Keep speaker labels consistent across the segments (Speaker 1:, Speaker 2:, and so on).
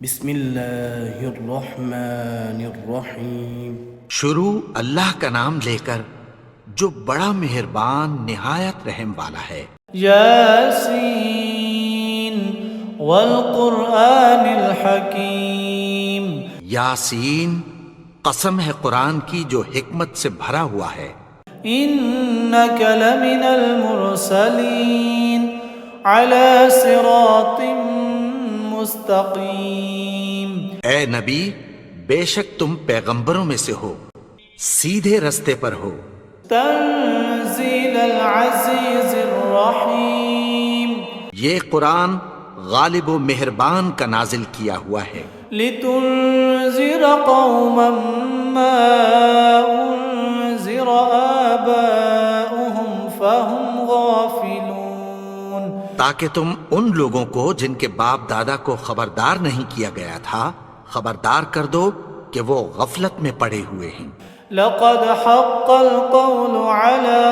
Speaker 1: بسم اللہ الرحمن الرحیم۔
Speaker 2: شروع اللہ کا نام لے کر جو بڑا مہربان نہایت رحم والا ہے۔
Speaker 3: یاسین والقرآن الحکیم۔
Speaker 2: یاسین، قسم ہے قرآن کی جو حکمت سے بھرا ہوا ہے۔
Speaker 3: انک لمن المرسلین علی صراط مستقیم۔
Speaker 2: اے نبی، بے شک تم پیغمبروں میں سے ہو، سیدھے رستے پر ہو۔
Speaker 3: تنزیل العزیز الرحیم۔
Speaker 2: یہ قرآن غالب و مہربان کا نازل کیا ہوا ہے۔
Speaker 3: لتنذر قوما ما انذر آباؤهم فهم غافلون۔
Speaker 2: تاکہ تم ان لوگوں کو جن کے باپ دادا کو خبردار نہیں کیا گیا تھا خبردار کر دو کہ وہ غفلت میں پڑے ہوئے ہیں۔
Speaker 3: لقد حق القول على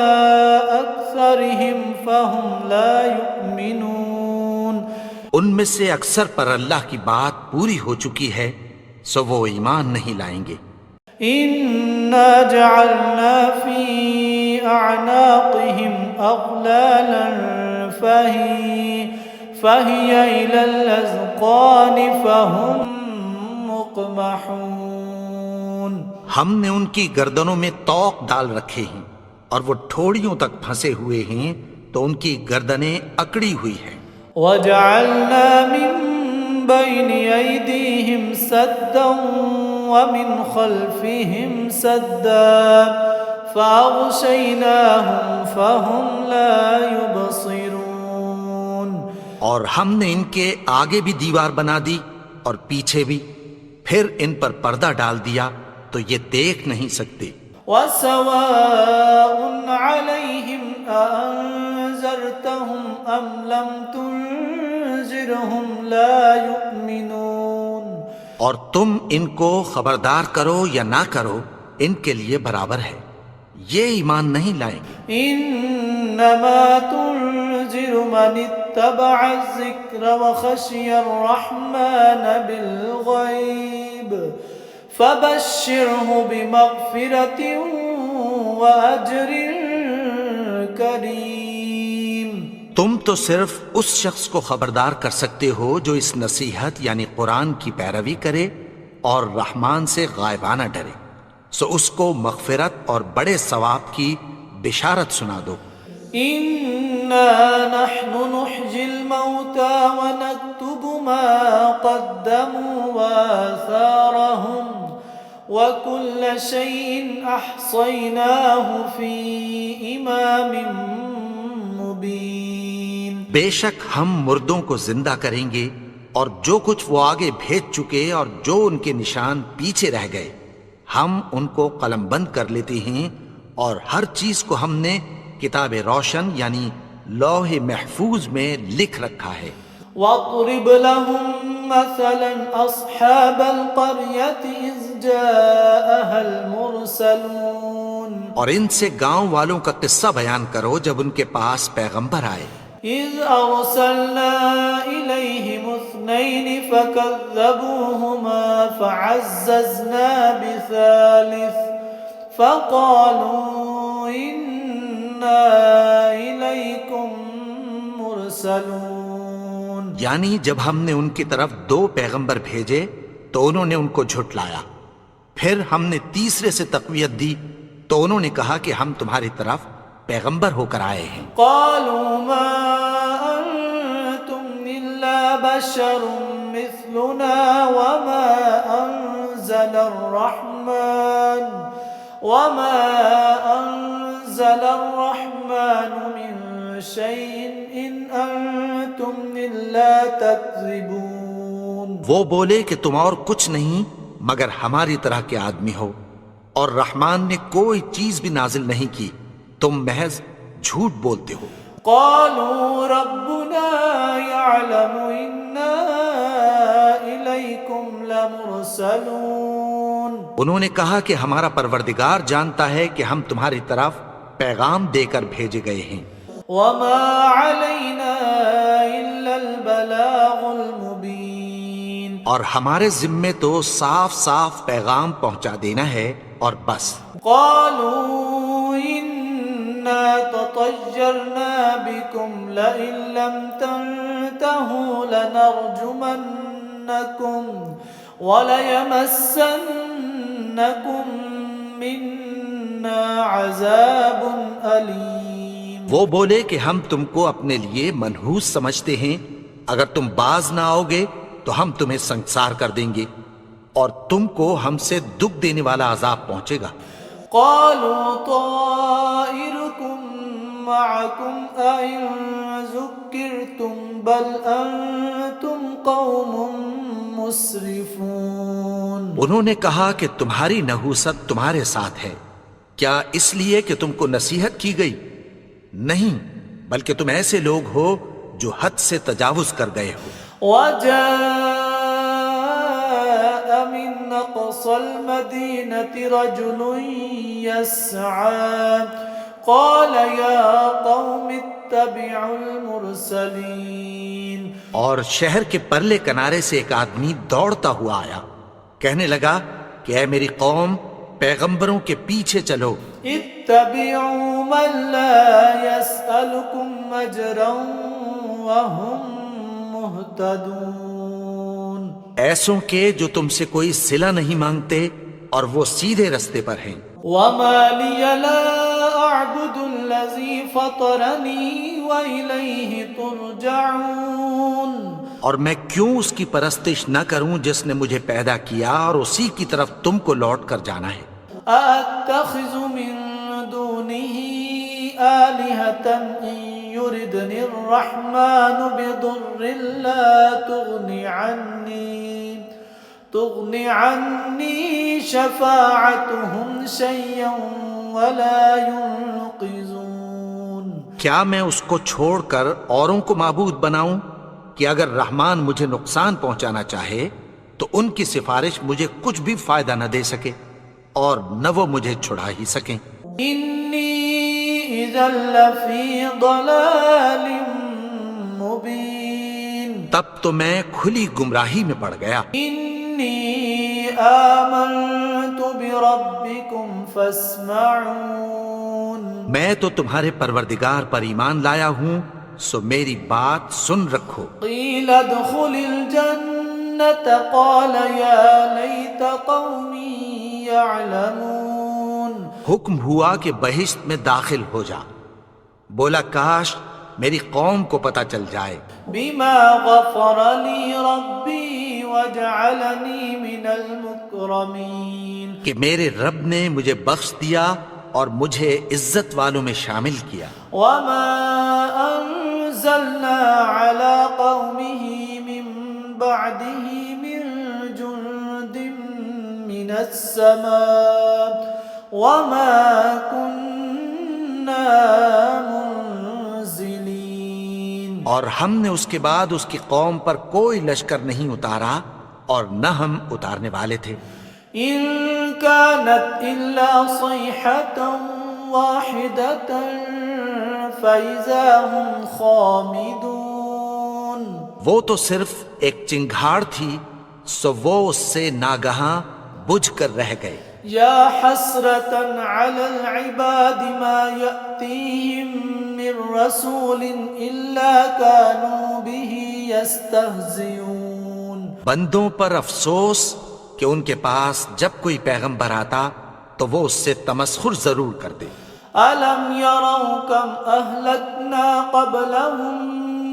Speaker 3: أكثرهم فهم لا يؤمنون۔
Speaker 2: ان میں سے اکثر پر اللہ کی بات پوری ہو چکی ہے سو وہ ایمان نہیں لائیں گے۔
Speaker 3: إنا جعلنا في أعناقهم أغلالا فهي إلى الأذقان فهم مقمحون۔
Speaker 2: ہم نے ان کی گردنوں میں طوق ڈال رکھے ہیں اور وہ ٹھوڑیوں تک پھنسے ہوئے ہیں تو ان کی گردنیں اکڑی ہوئی ہیں۔
Speaker 3: وجعلنا من بين أيديهم سدا ومن خلفهم سدا فأغشيناهم فهم لا يبصرون۔
Speaker 2: اور ہم نے ان کے آگے بھی دیوار بنا دی اور پیچھے بھی، پھر ان پر پردہ ڈال دیا تو یہ دیکھ نہیں سکتے۔
Speaker 3: وسواء عليهم أأنذرتهم أم لم تنذرهم لا يؤمنون۔
Speaker 2: اور تم ان کو خبردار کرو یا نہ کرو ان کے لیے برابر ہے، یہ ایمان نہیں لائیں گے۔
Speaker 3: انما تنذر من اتبع الذکر وخشی الرحمن بالغیب فبشرہ بمغفرۃ واجر کریم۔
Speaker 2: تم تو صرف اس شخص کو خبردار کر سکتے ہو جو اس نصیحت یعنی قرآن کی پیروی کرے اور رحمان سے غائبانہ ڈرے، سو اس کو مغفرت اور بڑے ثواب کی بشارت سنا دو۔
Speaker 3: انا نحن نحيي الموتى ونكتب ما قدموا وآثارهم وكل شيء احصيناه في امام مبين۔
Speaker 2: بے شک ہم مردوں کو زندہ کریں گے اور جو کچھ وہ آگے بھیج چکے اور جو ان کے نشان پیچھے رہ گئے ہم ان کو قلم بند کر لیتے ہیں، اور ہر چیز کو ہم نے کتاب روشن یعنی لوح محفوظ میں لکھ رکھا ہے۔
Speaker 3: واضرب لهم مثلا اصحاب القرية اذ جاءها المرسلون۔
Speaker 2: اور ان سے گاؤں والوں کا قصہ بیان کرو جب ان کے پاس پیغمبر آئے۔
Speaker 3: اذ ارسلنا اليهم اثنين فكذبوهما فعززنا بثالث فقالوا انا اليكم مرسلون۔
Speaker 2: یعنی جب ہم نے ان کی طرف دو پیغمبر بھیجے تو انہوں نے ان کو جھٹلایا، پھر ہم نے تیسرے سے تقویت دی تو انہوں نے کہا کہ ہم تمہاری طرف پیغمبر ہو کر آئے ہیں۔
Speaker 3: قالوا ما انتم الا بشر مثلنا وما انزل الرحمن من شيء ان انتم الا تكذبون۔
Speaker 2: وہ بولے کہ تم اور کچھ نہیں مگر ہماری طرح کے آدمی ہو، اور رحمان نے کوئی چیز بھی نازل نہیں کی، تم محض جھوٹ بولتے ہو۔
Speaker 3: قالوا ربنا يعلم انا اليكم لمرسلون۔
Speaker 2: انہوں نے کہا کہ ہمارا پروردگار جانتا ہے کہ ہم تمہاری طرف پیغام دے کر بھیجے گئے ہیں۔
Speaker 3: وما علينا الا البلاغ المبين۔
Speaker 2: اور ہمارے ذمے تو صاف صاف پیغام پہنچا دینا ہے اور بس.
Speaker 3: قالوا إنا تطيرنا بكم لئن لم تنتهوا لنرجمنكم وليمسنكم منا عذاب أليم.
Speaker 2: وہ بولے کہ ہم تم کو اپنے لیے منحوس سمجھتے ہیں، اگر تم باز نہ آؤ گے تو ہم تمہیں سنگسار کر دیں گے اور تم کو ہم سے دکھ دینے والا عذاب پہنچے گا.
Speaker 3: قالوا طائركم معكم أئن ذكرتم بل أنتم قوم مسرفون.
Speaker 2: انہوں نے کہا کہ تمہاری نحوست تمہارے ساتھ ہے، کیا اس لیے کہ تم کو نصیحت کی گئی؟ نہیں، بلکہ تم ایسے لوگ ہو جو حد سے تجاوز کر گئے ہو.
Speaker 3: وجاء من أقصى المدينة رجل يسعى قال يا قوم اتبعوا المرسلين.
Speaker 2: اور شہر کے پرلے کنارے سے ایک آدمی دوڑتا ہوا آیا، کہنے لگا کہ اے میری قوم، پیغمبروں کے پیچھے چلو.
Speaker 3: اتبعوا من لا يسألكم أجرا وهم مهتدون.
Speaker 2: ایسوں کے جو تم سے کوئی صلہ نہیں مانگتے اور وہ سیدھے رستے پر ہیں.
Speaker 3: وما لي لا أعبد الذي فطرني وإليه ترجعون.
Speaker 2: اور میں کیوں اس کی پرستش نہ کروں جس نے مجھے پیدا کیا اور اسی کی طرف تم کو لوٹ کر جانا ہے.
Speaker 3: أأتخذ من دونه آلهة إن يردني الرحمن بضر لا تغني عني شفاعتهم شيئا ولا ينقذون.
Speaker 2: کیا میں اس کو چھوڑ کر اوروں کو معبود بناؤں کہ اگر رحمان مجھے نقصان پہنچانا چاہے تو ان کی سفارش مجھے کچھ بھی فائدہ نہ دے سکے اور نہ وہ مجھے چھڑا ہی سکیں.
Speaker 3: إني إذا لفي ضلال مبين.
Speaker 2: تب تو میں کھلی گمراہی میں پڑ گیا.
Speaker 3: إني آمنت بربكم فاسمعون.
Speaker 2: میں تو تمہارے پروردگار پر ایمان لایا ہوں، سو میری بات سن رکھو.
Speaker 3: قيل ادخل الجنة قال يا ليت قومي يعلمون.
Speaker 2: حکم ہوا کہ بہشت میں داخل ہو جا. بولا کاش میری قوم کو پتہ چل جائے.
Speaker 3: بما غفر لي ربي وجعلني من المكرمين.
Speaker 2: کہ میرے رب نے مجھے بخش دیا اور مجھے عزت والوں میں شامل کیا.
Speaker 3: وما أنزلنا على قومه من بعده من جند من السماء وما كنا منزلين.
Speaker 2: اور ہم نے اس کے بعد اس کی قوم پر کوئی لشکر نہیں اتارا اور نہ ہم اتارنے والے تھے.
Speaker 3: إن كانت إلا صيحة واحدة فإذا هم خامدون.
Speaker 2: وہ تو صرف ایک چنگھاڑ تھی، سو وہ اس سے ناگہاں بجھ کر رہ گئے.
Speaker 3: يا حسرة على العباد ما يأتيهم من رسول إلا كانوا به يستهزئون.
Speaker 2: بندوں پر افسوس کہ ان کے پاس جب کوئی پیغمبر آتا تو وہ اس سے تمسخر ضرور کرتے.
Speaker 3: ألم يروا كم أهلكنا قبلهم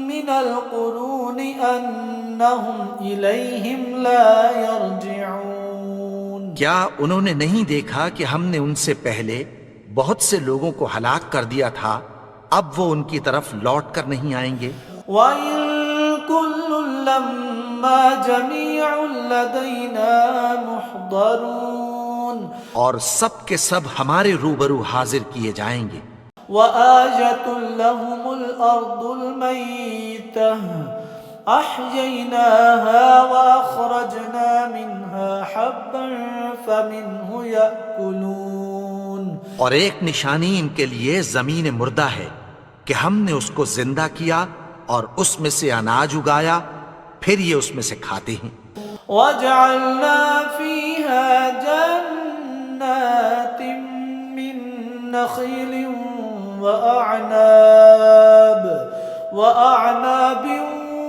Speaker 3: من القرون أنهم إليهم لا يرجعون.
Speaker 2: کیا انہوں نے نہیں دیکھا کہ ہم نے ان سے پہلے بہت سے لوگوں کو ہلاک کر دیا تھا، اب وہ ان کی طرف لوٹ کر نہیں آئیں گے.
Speaker 3: وَإِن كُلٌّ لَمَّا جَمِيعٌ لَدَيْنَا مُحْضَرُونَ.
Speaker 2: اور سب کے سب ہمارے روبرو حاضر کیے جائیں گے.
Speaker 3: وَآيَةٌ لَهُمُ الْأَرْضُ الْمَيْتَةُ أَحْيَيْنَاهَا وَأَخْرَجْنَا مِنْهَا حَبًّا فَمِنْهُ يَأْكُلُونَ.
Speaker 2: اور ایک نشانی ان کے لیے زمین مردہ ہے کہ ہم نے اس کو زندہ کیا اور اس میں سے اناج اگایا، پھر یہ اس میں سے کھاتے ہیں.
Speaker 3: وجعلنا فيها جنات من نخيل وأعناب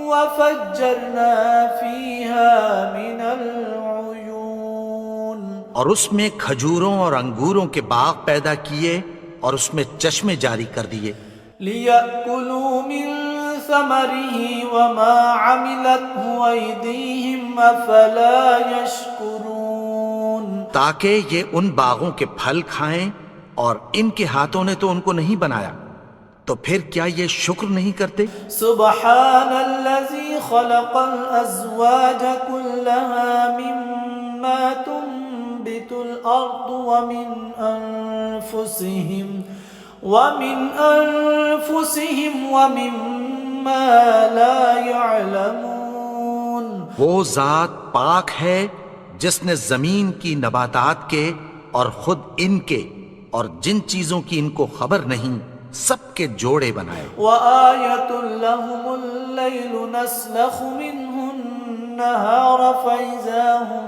Speaker 3: وفجرنا فيها من العيون،
Speaker 2: اور اس میں کھجوروں اور انگوروں کے باغ پیدا کیے اور اس میں چشمے جاری کر دیے،
Speaker 3: ليأكلوا من ثمره وما عملته أيديهم أفلا يشكرون،
Speaker 2: تاکہ یہ ان باغوں کے پھل کھائیں اور ان کے ہاتھوں نے تو ان کو نہیں بنایا، تو پھر کیا یہ شکر نہیں کرتے؟
Speaker 3: سبحان الذي خلق الأزواج كلها مما تنبت الأرض ومن أنفسهم ومما لا يعلمون،
Speaker 2: وہ ذات پاک ہے جس نے زمین کی نباتات کے اور خود ان کے اور جن چیزوں کی ان کو خبر نہیں سب کے جوڑے بنائے۔
Speaker 3: وآية لهم الليل نسلخ منه النهار فإذا هم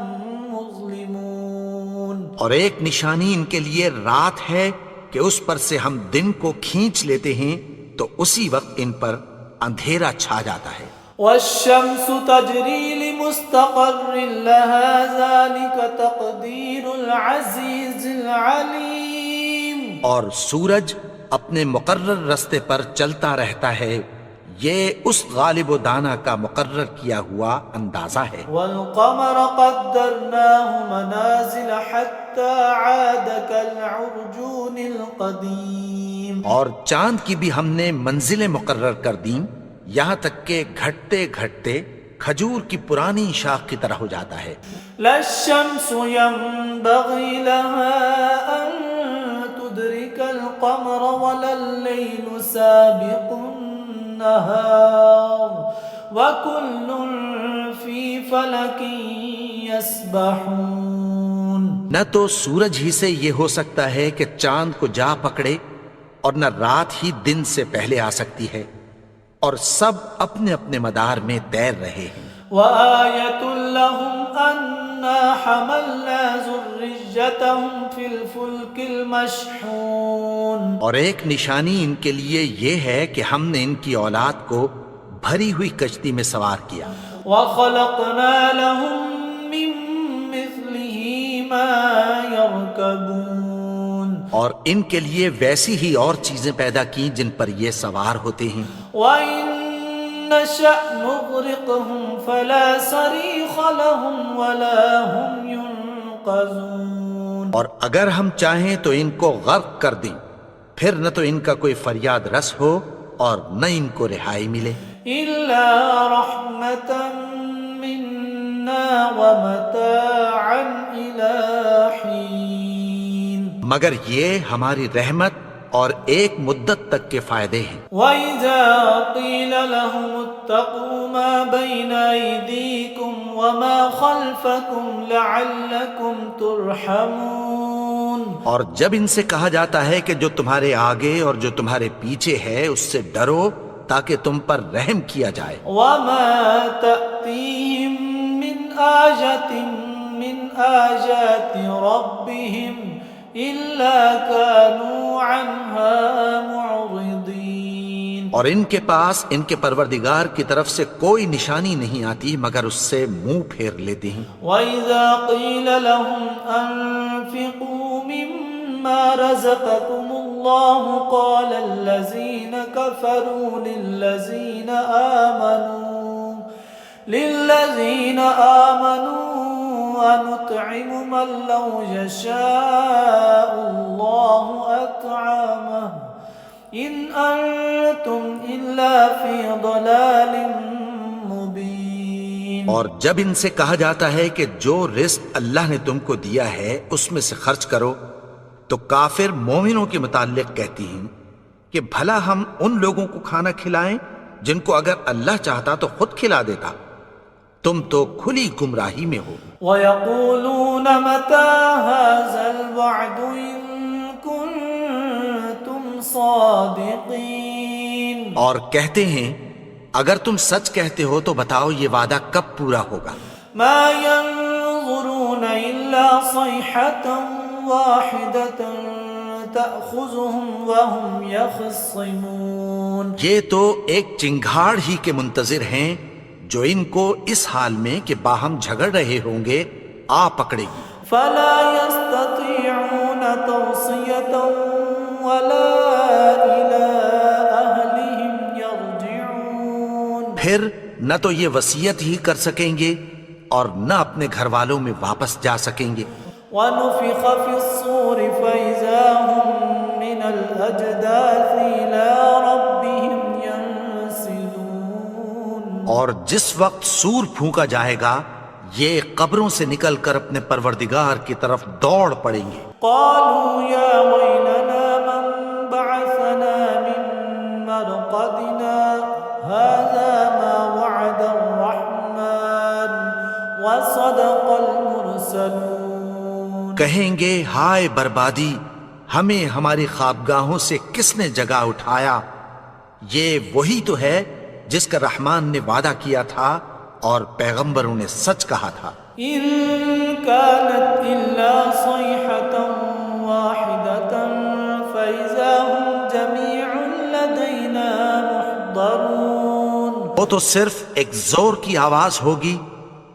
Speaker 3: مظلمون،
Speaker 2: اور ایک نشانی ان کے لیے رات ہے کہ اس پر سے ہم دن کو کھینچ لیتے ہیں تو اسی وقت ان پر اندھیرا چھا جاتا ہے۔
Speaker 3: والشمس تجري لمستقر لها ذلك تقدير العزيز العليم،
Speaker 2: اور سورج اپنے مقرر رستے پر چلتا رہتا ہے، یہ اس غالب و دانا کا مقرر کیا ہوا اندازہ ہے۔
Speaker 3: والقمر قدرناه منازل حتى عاد كالعرجون القديم،
Speaker 2: اور چاند کی بھی ہم نے منزلیں مقرر کر دیں، یہاں تک کہ گھٹتے گھٹتے کھجور کی پرانی شاخ کی طرح ہو جاتا ہے۔
Speaker 3: لا الشمس ينبغي لها أن تدرك القمر ولا الليل سابق النهار وكل في فلك يسبحون،
Speaker 2: نہ تو سورج ہی سے یہ ہو سکتا ہے کہ چاند کو جا پکڑے، اور نہ رات ہی دن سے پہلے آ سکتی ہے، اور سب اپنے اپنے مدار میں تیر رہے ہیں۔
Speaker 3: وآية لهم أنا حملنا ذريتهم في الفلك المشحون،
Speaker 2: اور ایک نشانی ان کے لیے یہ ہے کہ ہم نے ان کی اولاد کو بھری ہوئی کشتی میں سوار کیا،
Speaker 3: وخلقنا لهم من مثله ما يركبون،
Speaker 2: اور ان کے لیے ویسی ہی اور چیزیں پیدا کی جن پر یہ سوار ہوتے ہیں۔
Speaker 3: وإن نشأ نغرقهم فلا صريخ لهم ولا هم ينقذون،
Speaker 2: اور اگر ہم چاہیں تو ان کو غرق کر دیں، پھر نہ تو ان کا کوئی فریاد رس ہو اور نہ ان کو رہائی ملے۔
Speaker 3: إلا رحمة منا ومتاعا إلى حين،
Speaker 2: مگر یہ ہماری رحمت اور ایک مدت تک کے فائدے ہیں۔
Speaker 3: وإذا قيل لهم اتقوا ما بين أيديكم وما خلفكم لعلكم ترحمون،
Speaker 2: اور جب ان سے کہا جاتا ہے کہ جو تمہارے آگے اور جو تمہارے پیچھے ہے اس سے ڈرو تاکہ تم پر رحم کیا جائے۔
Speaker 3: وما تأتيهم من آية من آيات ربهم إلا كانوا عنها معرضين،
Speaker 2: اور ان کے پاس ان کے پروردگار کی طرف سے کوئی نشانی نہیں آتی مگر اس سے منہ پھیر لیتے ہیں۔
Speaker 3: وإذا قيل لهم أنفقوا مما رزقكم الله قال الذين كفروا للذين آمنوا أنطعم من لو يشاء الله أطعمه إن أنتم إلا في ضلال مبين،
Speaker 2: اور جب ان سے کہا جاتا ہے کہ جو رزق اللہ نے تم کو دیا ہے اس میں سے خرچ کرو، تو کافر مومنوں کے متعلق کہتی ہیں کہ بھلا ہم ان لوگوں کو کھانا کھلائیں جن کو اگر اللہ چاہتا تو خود کھلا دیتا، تم تو کھلی گمراہی میں ہو۔
Speaker 3: وَيَقُولُونَ مَتَى هَذَا الْوَعْدُ إِن كُنتُمْ صَادِقِينَ،
Speaker 2: اور کہتے ہیں اگر تم سچ کہتے ہو تو بتاؤ یہ وعدہ کب پورا ہوگا۔
Speaker 3: ما ينظرون إلا صيحة واحدة تأخذهم وهم يخصمون.
Speaker 2: یہ تو ایک چنگھاڑ ہی کے منتظر ہیں جو ان کو اس حال میں کہ باہم جھگڑ رہے ہوں گے آ پکڑے گی.
Speaker 3: فلا يستطيعون توصية ولا إلى أهلهم يرجعون.
Speaker 2: پھر نہ تو یہ وصیت ہی کر سکیں گے اور نہ اپنے گھر والوں میں واپس جا سکیں گے.
Speaker 3: ونفخ في الصور فإذا هم من الأجداث إلى ربهم ينسلون.
Speaker 2: اور جس وقت سور پھونکا جائے گا یہ قبروں سے نکل کر اپنے پروردگار کی طرف دوڑ پڑیں گے.
Speaker 3: قالوا يا ويلنا من بعثنا من مرقدنا هذا ما وعد الرحمن وصدق المرسلون.
Speaker 2: کہیں گے ہائے بربادی، ہمیں ہماری خوابگاہوں سے کس نے جگا اٹھایا؟ یہ وہی تو ہے جس کا رحمان نے وعدہ کیا تھا اور پیغمبروں نے سچ کہا تھا.
Speaker 3: إن كانت إلا صيحة واحدة فإذا هم جميع لدينا محضرون.
Speaker 2: وہ تو صرف ایک زور کی آواز ہوگی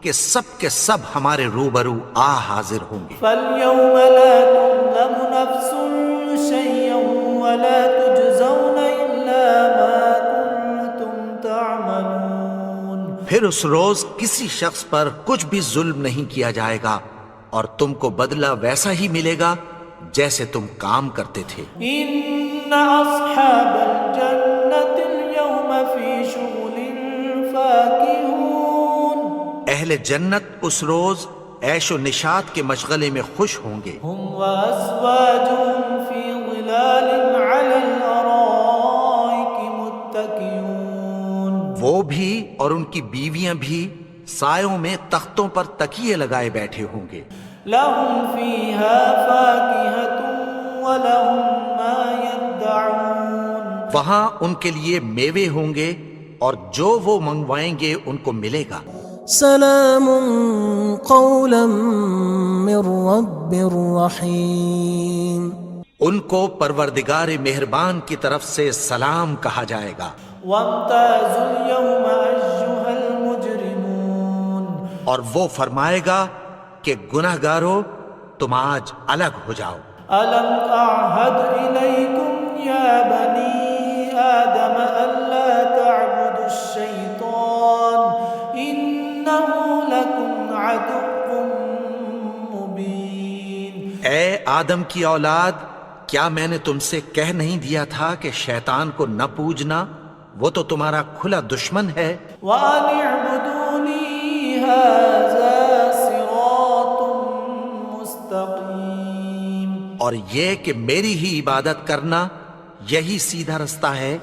Speaker 2: کہ سب کے سب ہمارے روبرو آ حاضر ہوں گے.
Speaker 3: فاليوم لا تظلم نفس شيئا ولا تجزون إلا ما كنتم تعملون.
Speaker 2: پھر اس روز کسی شخص پر کچھ بھی ظلم نہیں کیا جائے گا اور تم کو بدلہ ویسا ہی ملے گا جیسے تم کام کرتے تھے.
Speaker 3: إن أصحاب الجنة اليوم في شغل فاكهون.
Speaker 2: اہل جنت اس روز عیش و نشاط کے مشغلے میں خوش ہوں گے.
Speaker 3: هم وأزواجهم في ظلال على الأرائك متكئون.
Speaker 2: وہ بھی اور ان کی بیویاں بھی سایوں میں تختوں پر تکیے لگائے بیٹھے ہوں گے.
Speaker 3: لهم فيها فاكهة ولهم ما يدعون.
Speaker 2: وہاں ان کے لیے میوے ہوں گے اور جو وہ منگوائیں گے ان کو ملے گا.
Speaker 4: سلام قولا من رب رحیم.
Speaker 2: ان کو پروردگار مہربان کی طرف سے سلام کہا جائے گا.
Speaker 3: وامتازوا اليوم أيها المجرمون.
Speaker 2: اور وہ فرمائے گا کہ گناہگارو تم آج الگ ہو جاؤ.
Speaker 3: ألم أعهد إليكم يا بني آدم ألا تعبدوا الشيطان إنه لكم عدو مبين.
Speaker 2: اے آدم کی اولاد، کیا میں نے تم سے کہہ نہیں دیا تھا کہ شیطان کو نہ پوجنا؟ وہ تو تمہارا کھلا دشمن ہے.
Speaker 3: وأن اعبدوني هذا صراط مستقيم.
Speaker 2: اور یہ کہ میری ہی عبادت کرنا یہی سیدھا رستہ ہے.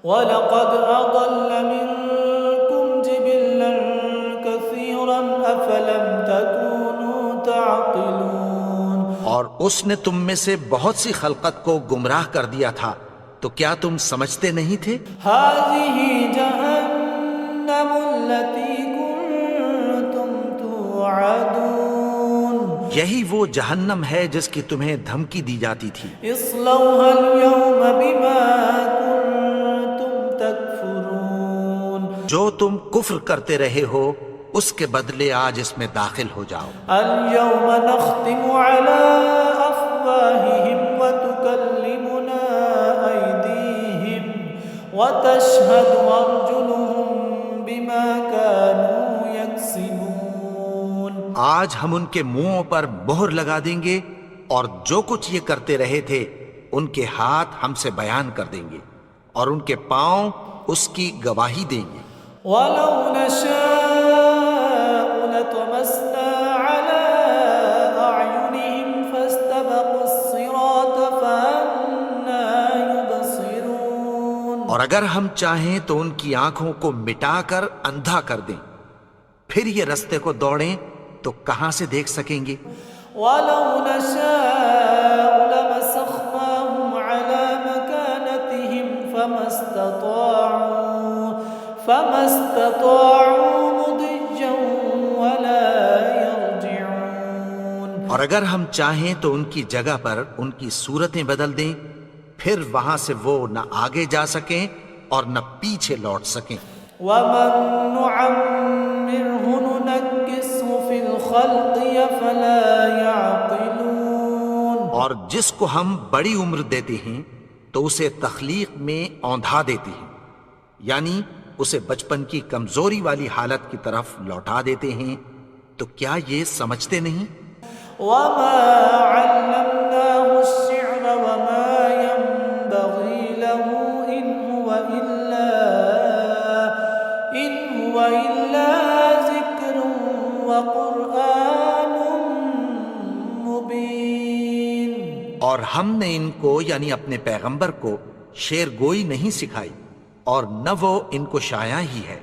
Speaker 3: وَلَقَدْ أَضَلَّ مِنكُمْ جِبِلًّا كَثِيرًا أَفَلَمْ تَكُونُوا تَعْقِلُونَ.
Speaker 2: اور اس نے تم میں سے بہت سی خلقت کو گمراہ کر دیا تھا، تو کیا تم سمجھتے نہیں تھے؟
Speaker 3: هَذِهِ جَهَنَّمُ الَّتِي كُنتُمْ تُوعَدُونَ.
Speaker 2: یہی وہ جہنم ہے جس کی تمہیں دھمکی دی جاتی تھی.
Speaker 3: اصلوها اليوم بما كنتم تكفرون.
Speaker 2: جو تم کفر کرتے رہے ہو اس کے بدلے آج اس میں داخل ہو جاؤ.
Speaker 3: اليوم نختم على أفواههم وتكلمنا أيديهم وتشهد أرجلهم بما كانوا يكسبون.
Speaker 2: آج ہم ان کے منہوں پر مہر لگا دیں گے اور جو کچھ یہ کرتے رہے تھے ان کے ہاتھ ہم سے بیان کر دیں گے اور ان کے پاؤں اس کی گواہی دیں گے.
Speaker 3: ولو نشاء لطمسنا على أعينهم فاستبقوا الصراط فأنى يبصرون.
Speaker 2: اور اگر ہم چاہیں تو ان کی آنکھوں کو مٹا کر اندھا کر دیں، پھر یہ رستے کو دوڑیں تو کہاں سے دیکھ سکیں گے.
Speaker 3: ولو نشاء لمسخناهم على مكانتهم فما استطاعوا مضجا ولا
Speaker 2: اور اگر ہم چاہیں تو ان کی جگہ پر ان کی صورتیں بدل دیں، پھر وہاں سے وہ نہ آگے جا سکیں اور نہ پیچھے لوٹ سکیں۔
Speaker 3: ومن نعمره ننكسه في الخلق فلا يعقلون،
Speaker 2: اور جس کو ہم بڑی عمر دیتے ہیں تو اسے تخلیق میں اوندھا دیتے ہیں، یعنی اسے بچپن کی کمزوری والی حالت کی طرف لوٹا دیتے ہیں، تو کیا یہ سمجھتے نہیں؟
Speaker 3: وما علمناه الشعر وما ينبغي له إن هو إلا ذكر وقرآن مبين۔
Speaker 2: اور ہم نے ان کو یعنی اپنے پیغمبر کو شعر گوئی نہیں سکھائی، اور نہ وہ ان کو شایع ہی ہے،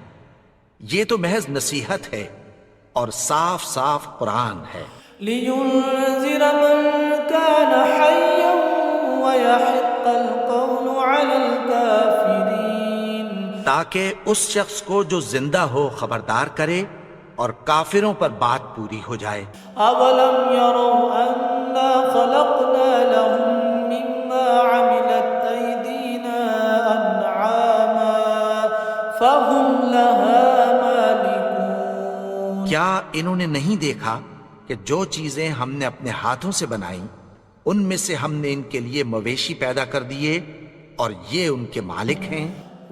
Speaker 2: یہ تو محض نصیحت ہے اور صاف صاف قرآن ہے۔
Speaker 3: لينذر من كان حيا ويحق القول على الكافرين،
Speaker 2: تاکہ اس شخص کو جو زندہ ہو خبردار کرے اور کافروں پر بات پوری ہو جائے۔
Speaker 3: أولم يروا أنا خلقنا لهم مما عملت أيدينا أنعاما فهم لها مالكون،
Speaker 2: کیا انہوں نے نہیں دیکھا کہ جو چیزیں ہم نے اپنے ہاتھوں سے بنائیں ان میں سے ہم نے ان کے لیے مویشی پیدا کر دیے اور یہ ان کے مالک ہیں۔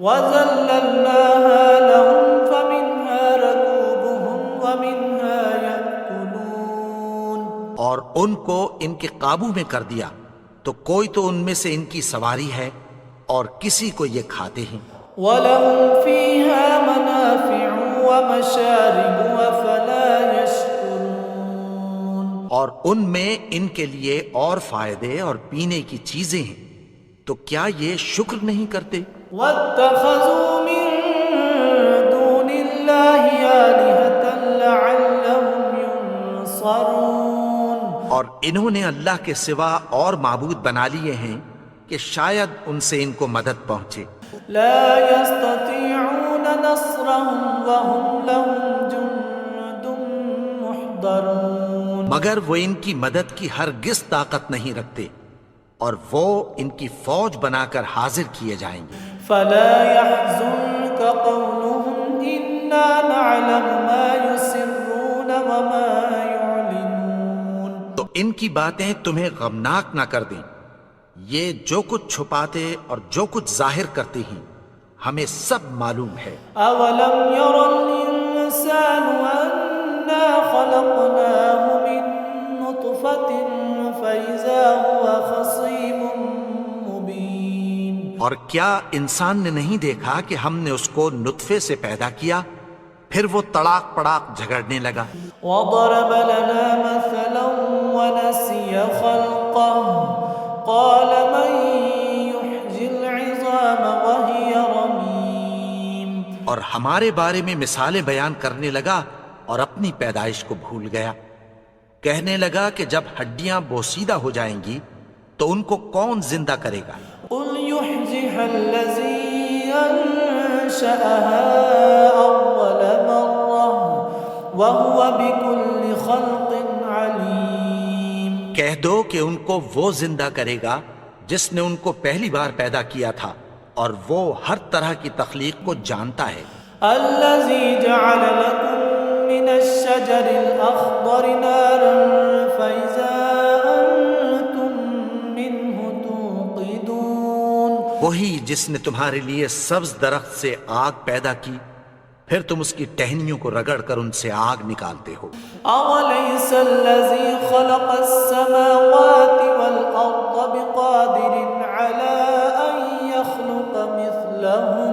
Speaker 3: وَذَلَّلْنَاهَا لَهُمْ فَمِنْهَا رَكُوبُهُمْ وَمِنْهَا يَأْكُلُونَ،
Speaker 2: اور ان کو ان کے قابو میں کر دیا تو کوئی تو ان میں سے ان کی سواری ہے اور کسی کو یہ کھاتے ہیں۔
Speaker 3: وَلَهُمْ فِيهَا مَنَافِعُ وَمَشَارِبُ وَفَلَا يَشْكُرُونَ،
Speaker 2: اور ان میں ان کے لیے اور فائدے اور پینے کی چیزیں ہیں، تو کیا یہ شکر نہیں کرتے؟
Speaker 3: وَاتَّخَذُوا مِن دُونِ اللَّهِ آلِهَةً لَعَلَّهُمْ يُنصَرُونَ،
Speaker 2: اور انہوں نے اللہ کے سوا اور معبود بنا لیے ہیں کہ شاید ان سے ان کو مدد پہنچے۔
Speaker 3: لَا يَسْتَطِيعُونَ نَصْرَهُمْ وَهُمْ لَهُمْ جُندٌ مُحْضَرُونَ،
Speaker 2: مگر وہ ان کی مدد کی ہرگز طاقت نہیں رکھتے اور وہ ان کی فوج بنا کر حاضر کیے جائیں گے۔
Speaker 3: فَلَا يَحْزُنْكَ قَوْلُهُمْ إِنَّا نَعْلَمُ مَا يُسِرُّونَ وَمَا يُعْلِنُونَ،
Speaker 2: تو ان کی باتیں تمہیں غمناک نہ کر دیں، یہ جو کچھ چھپاتے اور جو کچھ ظاہر کرتے ہیں ہمیں سب معلوم ہے۔
Speaker 3: أَوَلَمْ يَرَ الْإِنسَانُ أَنَّا خَلَقْنَاهُ مِن نُّطْفَةٍ فَإِذَا هُوَ خَصِيمٌ مُّبِينٌ،
Speaker 2: اور کیا انسان نے نہیں دیکھا کہ ہم نے اس کو نطفے سے پیدا کیا پھر وہ تڑاک پڑاک جھگڑنے لگا۔
Speaker 3: وَضَرَبَ لَنَا مَثَلًا وَنَسِيَ خَلْقَهُ قَالَ مَن يُحْيِي الْعِظَامَ وَهِيَ رَمِيمٌ،
Speaker 2: اور ہمارے بارے میں مثالیں بیان کرنے لگا اور اپنی پیدائش کو بھول گیا، کہنے لگا کہ جب ہڈیاں بوسیدہ ہو جائیں گی تو ان کو کون زندہ کرے گا؟
Speaker 3: قُلْ يُحْيِيهَا الَّذِي أَنشَأَهَا أَوَّلَ مَرَّةٍ وَهُوَ بِكُلِّ خَلْقٍ عَلِيمٌ،
Speaker 2: کہہ دو کہ ان کو وہ زندہ کرے گا جس نے ان کو پہلی بار پیدا کیا تھا اور وہ ہر طرح کی تخلیق کو جانتا ہے۔
Speaker 3: الَّذِي جَعَلَ لَكُم مِّنَ الشَّجَرِ الْأَخْضَرِ نَارًا فَإِذَا أَنتُم مِّنْهُ تُوقِدُونَ،
Speaker 2: وہی جس نے تمہارے لیے سبز درخت سے آگ پیدا کی پھر تم اس کی ٹہنیوں کو رگڑ کر ان سے آگ نکالتے ہو۔
Speaker 3: أَوَلَيْسَ الَّذِي خَلَقَ السَّمَاوَاتِ وَالْأَرْضَ بِقَادِرٍ عَلَىٰ أَن يَخْلُقَ مِثْلَهُم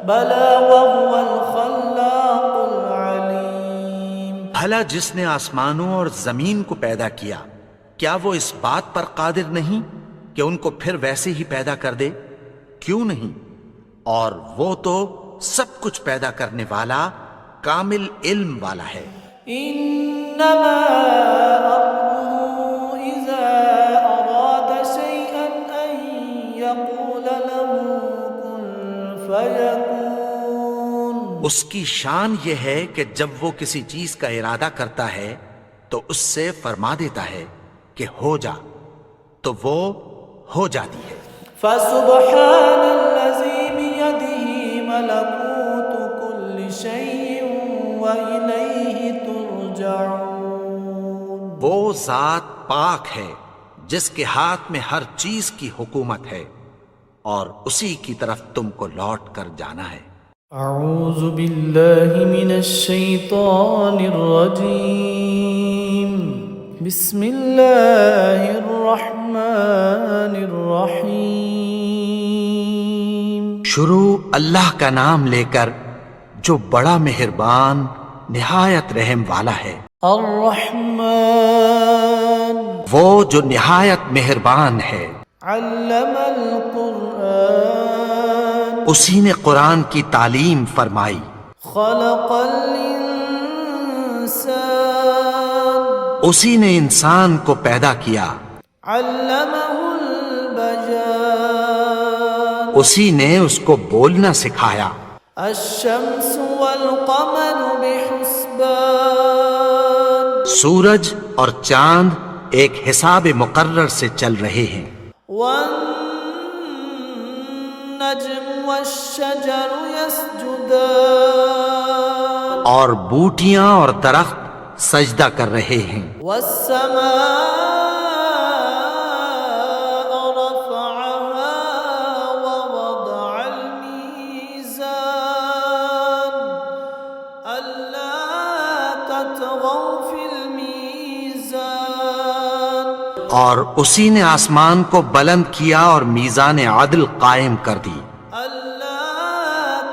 Speaker 3: بَلَىٰ وَهُوَ الْخَلَّاقُ الْعَلِيمُ،
Speaker 2: بھلا جس نے آسمانوں اور زمین کو پیدا کیا کیا وہ اس بات پر قادر نہیں کہ ان کو پھر ویسے ہی پیدا کر دے؟ کیوں نہیں، اور وہ تو سب کچھ پیدا کرنے والا کامل علم والا ہے۔
Speaker 3: إِنَّمَا أَمْرُهُ إِذَا أَرَادَ شَيْئًا أَن يَقُولَ لَهُ كُن فَيَكُونُ،
Speaker 2: اس کی شان یہ ہے کہ جب وہ کسی چیز کا ارادہ کرتا ہے تو اس سے فرما دیتا ہے کہ ہو جا، تو وہ ہو جاتی ہے۔
Speaker 3: فسبحان الذي بيده ملكوت كل شيء وإليه ترجعون۔
Speaker 2: وہ ذات پاک ہے جس کے ہاتھ میں ہر چیز کی حکومت ہے اور اسی کی طرف تم کو لوٹ کر جانا ہے۔
Speaker 3: اعوذ باللہ من الشیطان الرجیم، بسم اللہ الرحمن الرحیم۔
Speaker 2: شروع اللہ کا نام لے کر جو بڑا مہربان نہایت رحم والا ہے۔
Speaker 3: الرحمن،
Speaker 2: وہ جو نہایت مہربان ہے۔
Speaker 3: علم القرآن،
Speaker 2: اسی نے قرآن کی تعلیم فرمائی۔
Speaker 3: خلق الانسان،
Speaker 2: اسی نے انسان کو پیدا کیا۔
Speaker 3: علمہ البیان،
Speaker 2: اسی نے اس کو بولنا سکھایا۔
Speaker 3: الشمس والقمر بحسبان،
Speaker 2: سورج اور چاند ایک حساب مقرر سے چل رہے ہیں۔
Speaker 3: والنجم والشجر يسجدان،
Speaker 2: اور بوٹیاں اور درخت سجدہ کر رہے ہیں۔
Speaker 3: والسماء رفعها ووضع الميزان، ألا تطغوا في الميزان،
Speaker 2: اور اسی نے آسمان کو بلند کیا اور میزان عدل قائم کر دی۔
Speaker 3: ألا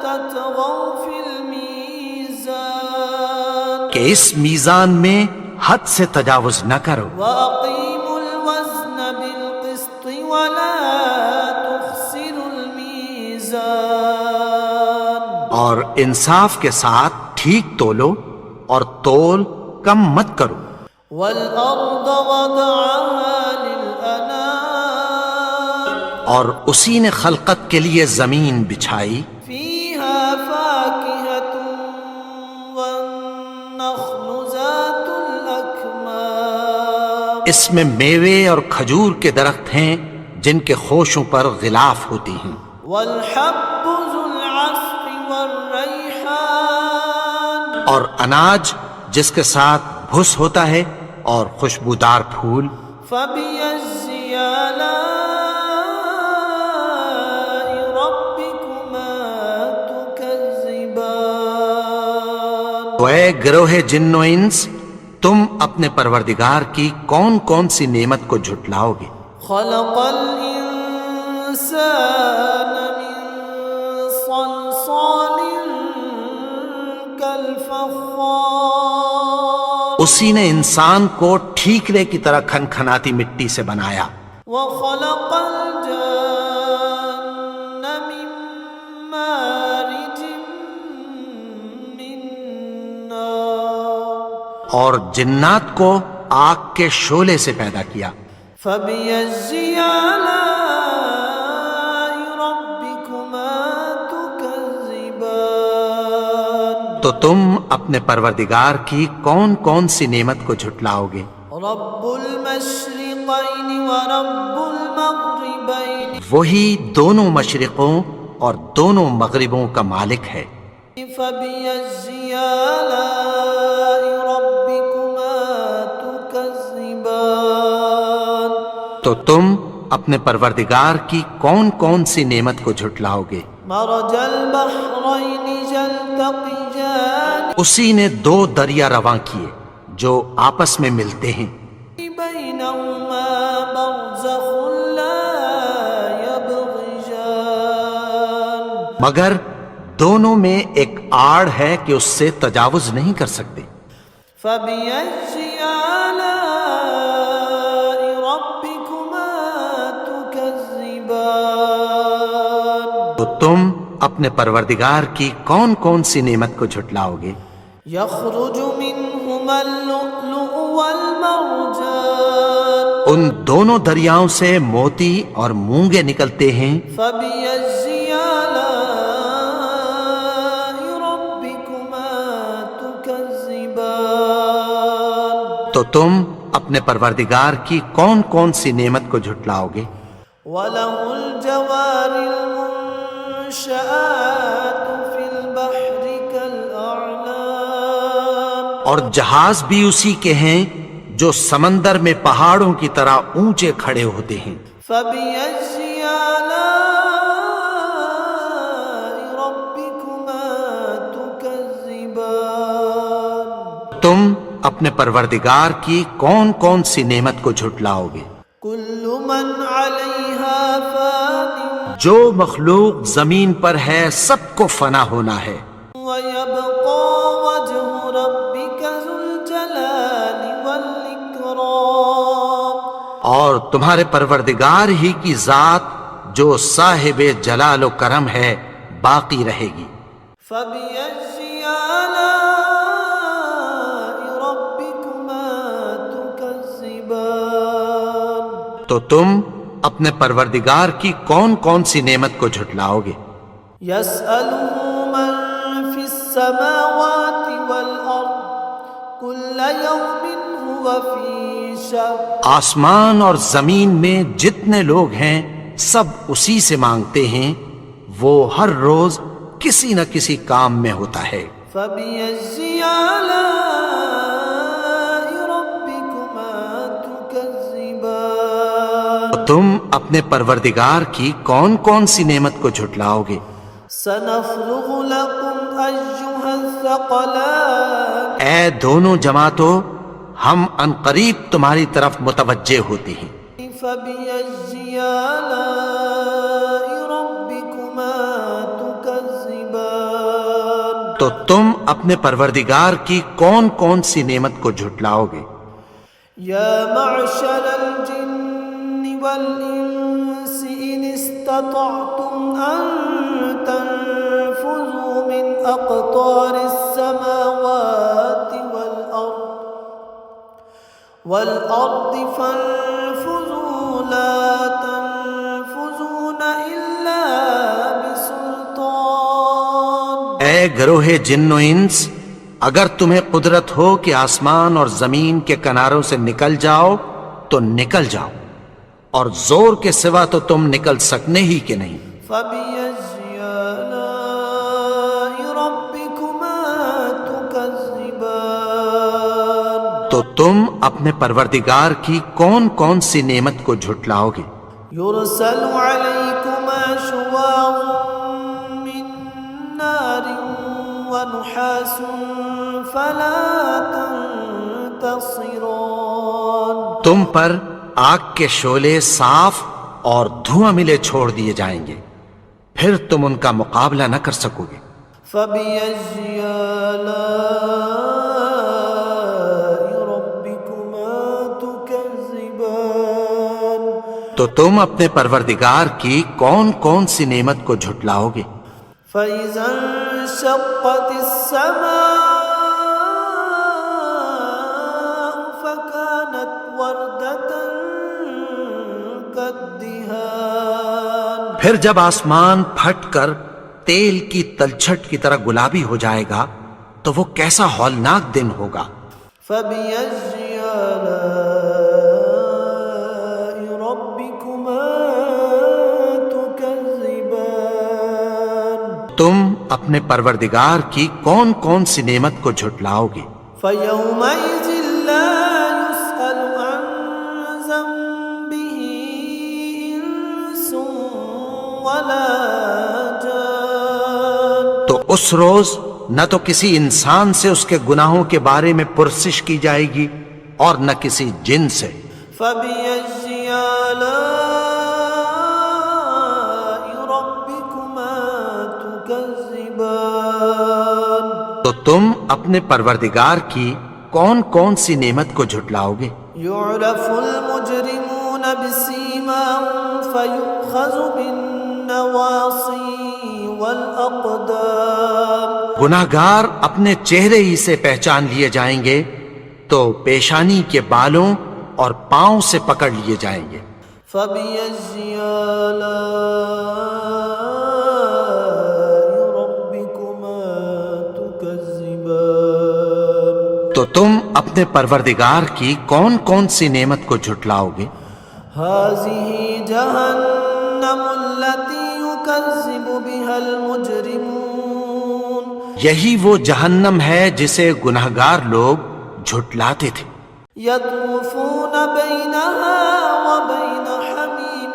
Speaker 3: تطغوا في الميزان،
Speaker 2: کہ اس میزان میں حد سے تجاوز نہ کرو۔
Speaker 3: وأقيموا الوزن بالقسط ولا تخسروا الميزان،
Speaker 2: اور انصاف کے ساتھ ٹھیک تولو اور تول کم مت کرو۔
Speaker 3: والأرض وضعها للأنام،
Speaker 2: اور اسی نے خلقت کے لیے زمین بچھائی۔
Speaker 3: فيها فاكهة والنخل ذات الأكمام،
Speaker 2: اس میں میوے اور کھجور کے درخت ہیں جن کے خوشوں پر غلاف ہوتی ہیں۔
Speaker 3: والحب ذو العصف والريحان،
Speaker 2: اور اناج جس کے ساتھ بھس ہوتا ہے اور خوشبودار پھول۔
Speaker 3: فبأي آلاء ربكما تكذبان،
Speaker 2: تو اے گروہ جن و انس، تم اپنے پروردگار کی کون کون سی نعمت کو جھٹلاؤ گے؟
Speaker 3: خلق الإنسان من صلصال كالفخار،
Speaker 2: اسی نے انسان کو ٹھیکرے کی طرح کھنکھناتی مٹی سے بنایا۔
Speaker 3: وخلق الجان من مارج من نار،
Speaker 2: اور جنات کو آگ کے شعلے سے پیدا کیا۔
Speaker 3: فبأي آلاء ربكما تكذبان،
Speaker 2: تو تم اپنے پروردگار کی کون کون سی نعمت کو جھٹلاؤ گے؟
Speaker 3: رب المشرقين ورب المغربين،
Speaker 2: وہی دونوں مشرقوں اور دونوں مغربوں کا مالک ہے۔
Speaker 3: فبأي آلاء ربكما تكذبان،
Speaker 2: تو تم اپنے پروردگار کی کون کون سی نعمت کو جھٹلاؤ گے؟
Speaker 3: مرج البحرين يلتقيان،
Speaker 2: اسی نے دو دریا رواں کیے جو آپس میں ملتے ہیں۔
Speaker 3: بينهما برزخ لا يبغيان،
Speaker 2: مگر دونوں میں ایک آڑ ہے کہ اس سے تجاوز نہیں کر سکتے۔
Speaker 3: فبأي آلاء ربكما تكذبان،
Speaker 2: تو تم اپنے پروردگار کی کون کون سی نعمت کو جھٹلاؤ گے؟
Speaker 3: يخرج منهما اللؤلؤ والمرجان،
Speaker 2: ان دونوں دریاؤں سے موتی اور مونگے نکلتے ہیں۔
Speaker 3: فبأي آلاء ربكما تكذبان،
Speaker 2: تو تو تم اپنے پروردگار کی کون کون سی نعمت کو جھٹلاؤ گے؟
Speaker 3: وَلَهُ الْجَوَارِ الْمُنشَآتُ فِي الْبَحْرِ كَالْأَعْلَامِ
Speaker 2: اور جہاز بھی اسی کے ہیں جو سمندر میں پہاڑوں کی طرح اونچے کھڑے ہوتے ہیں۔
Speaker 3: فَبِأَيِّ آلَاءِ رَبِّكُمَا تُكَذِّبَانِ
Speaker 2: تم اپنے پروردگار کی کون کون سی نعمت کو جھٹلاؤ گے؟
Speaker 3: كُلُّ مَنْ عَلَيْهَا فَانٍ
Speaker 2: جو مخلوق زمین پر ہے سب کو فنا ہونا ہے،
Speaker 3: وَيَبْقَى وَجْهُ رَبِّكَ ذُو الْجَلَالِ وَالْإِكْرَامِ
Speaker 2: اور تمہارے پروردگار ہی کی ذات جو صاحب جلال و کرم ہے باقی رہے گی۔
Speaker 3: فَبِأَيِّ آلَاءِ رَبِّكُمَا تُكَذِّبَانِ
Speaker 2: تو تم اپنے پروردگار کی کون کون سی نعمت کو جھٹلاؤ گے؟
Speaker 3: يَسْأَلُهُ مَن فِي السَّمَاوَاتِ وَالْأَرْضِ كُلَّ يَوْمٍ هُوَ فِي شَأْنٍ
Speaker 2: آسمان اور زمین میں جتنے لوگ ہیں سب اسی سے مانگتے ہیں، وہ ہر روز کسی نہ کسی کام میں ہوتا ہے۔
Speaker 3: فَبِأَيِّ آلَاءِ رَبِّكُمَا تُكَذِّبَانِ
Speaker 2: تم اپنے پروردگار کی کون کون سی نعمت کو جھٹلاؤ گے؟
Speaker 3: سَنَفْرُغُ لَكُمْ أَيُّهَا الثَّقَلَانِ
Speaker 2: اے دونوں جماعتوں، ہم عنقریب تمہاری طرف متوجہ ہوتے ہیں۔
Speaker 3: فَبِأَيِّ آلَاءِ رَبِّكُمَا تُكَذِّبَانِ
Speaker 2: تو تم اپنے پروردگار کی کون کون سی نعمت کو جھٹلاؤ گے؟
Speaker 3: يَا مَعْشَرَ الْجِنِّ وَالْإِنسِ إِنِ اسْتَطَعْتُمْ أَن تَنفُذُوا مِنْ أَقْطَارِ السَّمَاوَاتِ وَالْأَرْضِ فَانفُذُوا لَا تَنفُذُونَ إِلَّا بِسُلْطَانٍ
Speaker 2: اے گروہ جن و انس، اگر تمہیں قدرت ہو کہ آسمان اور زمین کے کناروں سے نکل جاؤ تو نکل جاؤ، اور زور کے سوا تو تم نکل سکنے ہی کہ نہیں۔
Speaker 3: فَبِأَيِّ آلَاءِ رَبِّكُمَا تُكَذِّبَانِ
Speaker 2: تو تم اپنے پروردگار کی کون کون سی نعمت کو جھٹلاؤ گے؟
Speaker 3: يُرْسَلُ عَلَيْكُمَا شُوَاظٌ مِّن نَّارٍ وَنُحَاسٌ فَلَا تَنتَصِرَانِ
Speaker 2: تم پر آگ کے شعلے صاف اور دھواں ملے چھوڑ دیے جائیں گے، پھر تم ان کا مقابلہ نہ کر سکو گے۔
Speaker 3: فَبِأَيِّ آلَاءِ رَبِّكُمَا تُكَذِّبَانِ
Speaker 2: تو تم اپنے پروردگار کی کون کون سی نعمت کو جھٹلاؤ گے؟
Speaker 3: فَإِذَا انشَقَّتِ السَّمَاءُ فَكَانَتْ وَرْدَةً كَالدِّهَانِ
Speaker 2: پھر جب آسمان پھٹ کر تیل کی تلچھٹ کی طرح گلابی ہو جائے گا تو وہ کیسا ہولناک دن ہوگا۔
Speaker 3: فَبِأَيِّ آلَاءِ رَبِّكُمَا تُكَذِّبَانِ
Speaker 2: تم اپنے پروردگار کی کون کون سی نعمت کو جھٹلاؤ گے؟
Speaker 3: فَيَوْمَئِذٍ لَا يُسْأَلُ عَن ذَنبِهِ إِنسٌ وَلَا جَانٌ
Speaker 2: تو اس روز نہ تو کسی انسان سے اس کے گناہوں کے بارے میں پرسش کی جائے گی اور نہ کسی جن سے۔
Speaker 3: فَبِأَيِّ آلَاءِ رَبِّكُمَا تُكَذِّبَانِ
Speaker 2: تو تم اپنے پروردگار کی کون کون سی نعمت کو جھٹلاؤ گے؟
Speaker 3: يُعْرَفُ الْمُجْرِمُونَ بِسِيمَاهُمْ فَيُؤْخَذُ بِالنَّوَاصِي وَالْأَقْدَامِ
Speaker 2: گناہ گار اپنے چہرے ہی سے پہچان لیے جائیں گے تو پیشانی کے بالوں اور پاؤں سے پکڑ لیے جائیں گے۔
Speaker 3: فَبِأَيِّ آلَاءِ رَبِّكُمَا تُكَذِّبَانِ
Speaker 2: تو تم اپنے پروردگار کی کون کون سی نعمت کو جھٹلاؤ گے؟
Speaker 3: هذه جهنم التي يكذب بها المجرمون
Speaker 2: یہی وہ جہنم ہے جسے گنہگار لوگ جھٹلاتے تھے۔
Speaker 3: يطوفون بينها وبين حميم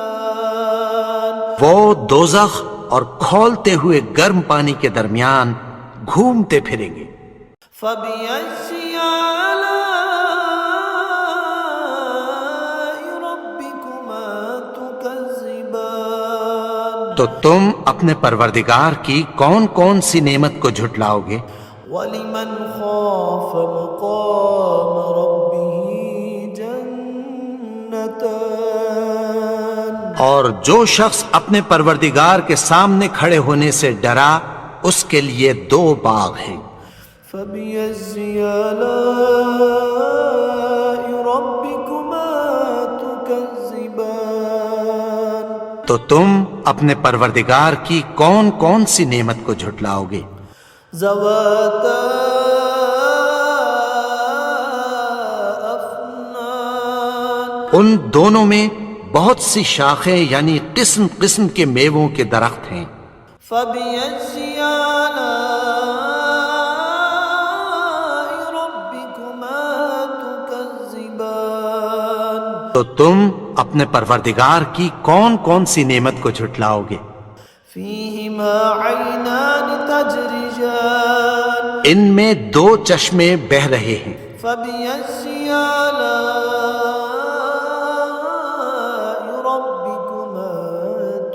Speaker 3: آن
Speaker 2: وہ دوزخ اور کھولتے ہوئے گرم پانی کے درمیان گھومتے پھریں گے۔
Speaker 3: فبأي آلاء ربكما تكذبان
Speaker 2: تو تم اپنے پروردگار کی کون کون سی نعمت کو جھٹلاؤ گے؟
Speaker 3: ولمن خاف مقام ربه جنتان
Speaker 2: اور جو شخص اپنے پروردگار کے سامنے کھڑے ہونے سے ڈرا اس کے لیے 2 باغ ہیں۔
Speaker 3: فبأي آلاء ربكما تكذبان
Speaker 2: تو تم اپنے پروردگار کی کون کون سی نعمت کو جھٹلاؤ گے؟
Speaker 3: ذواتا افنان
Speaker 2: ان دونوں میں بہت سی شاخیں یعنی قسم قسم کے میووں کے درخت ہیں۔
Speaker 3: فبأي آلاء ربكما تكذبان
Speaker 2: تو تم اپنے پروردگار کی کون کون سی نعمت کو جھٹلاؤ گے؟
Speaker 3: فيهما عينان تجريان
Speaker 2: ان میں 2 چشمے بہ رہے ہیں۔
Speaker 3: فبأي آلاء ربكما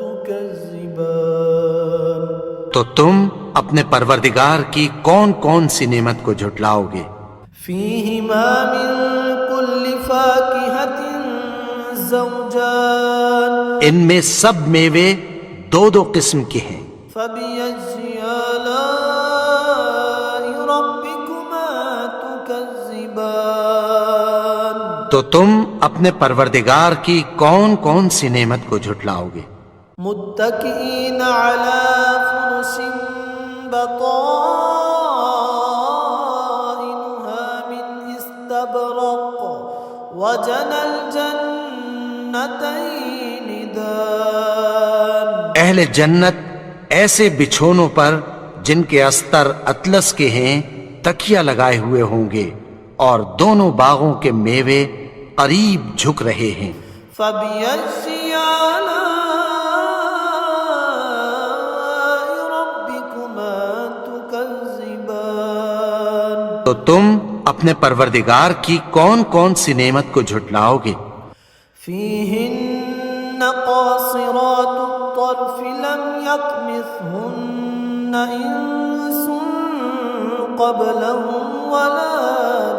Speaker 3: تكذبان
Speaker 2: تو تم اپنے پروردگار کی کون کون سی نعمت کو جھٹلاؤ گے؟
Speaker 3: فيهما من كل فاكهة زوجان
Speaker 2: ان میں سب میوے 2 قسم کے ہیں۔
Speaker 3: فبأي آلاء ربكما تكذبان
Speaker 2: تو تم اپنے پروردگار کی کون کون سی نعمت کو جھٹلاؤ گے؟
Speaker 3: متكئين على فرش بطائنها من استبرق وجنى الجنتين دان
Speaker 2: اہل جنت ایسے بچھونوں پر جن کے استر اطلس کے ہیں تکیہ لگائے ہوئے ہوں گے اور دونوں باغوں کے میوے قریب جھک رہے ہیں۔
Speaker 3: فبأي آلاء ربكما تكذبان
Speaker 2: تو تم اپنے پروردگار کی کون کون سی نعمت کو جھٹلاؤ گے؟
Speaker 3: فيهن قاصرات الطرف لم يطمثهن إنس قبلهم ولا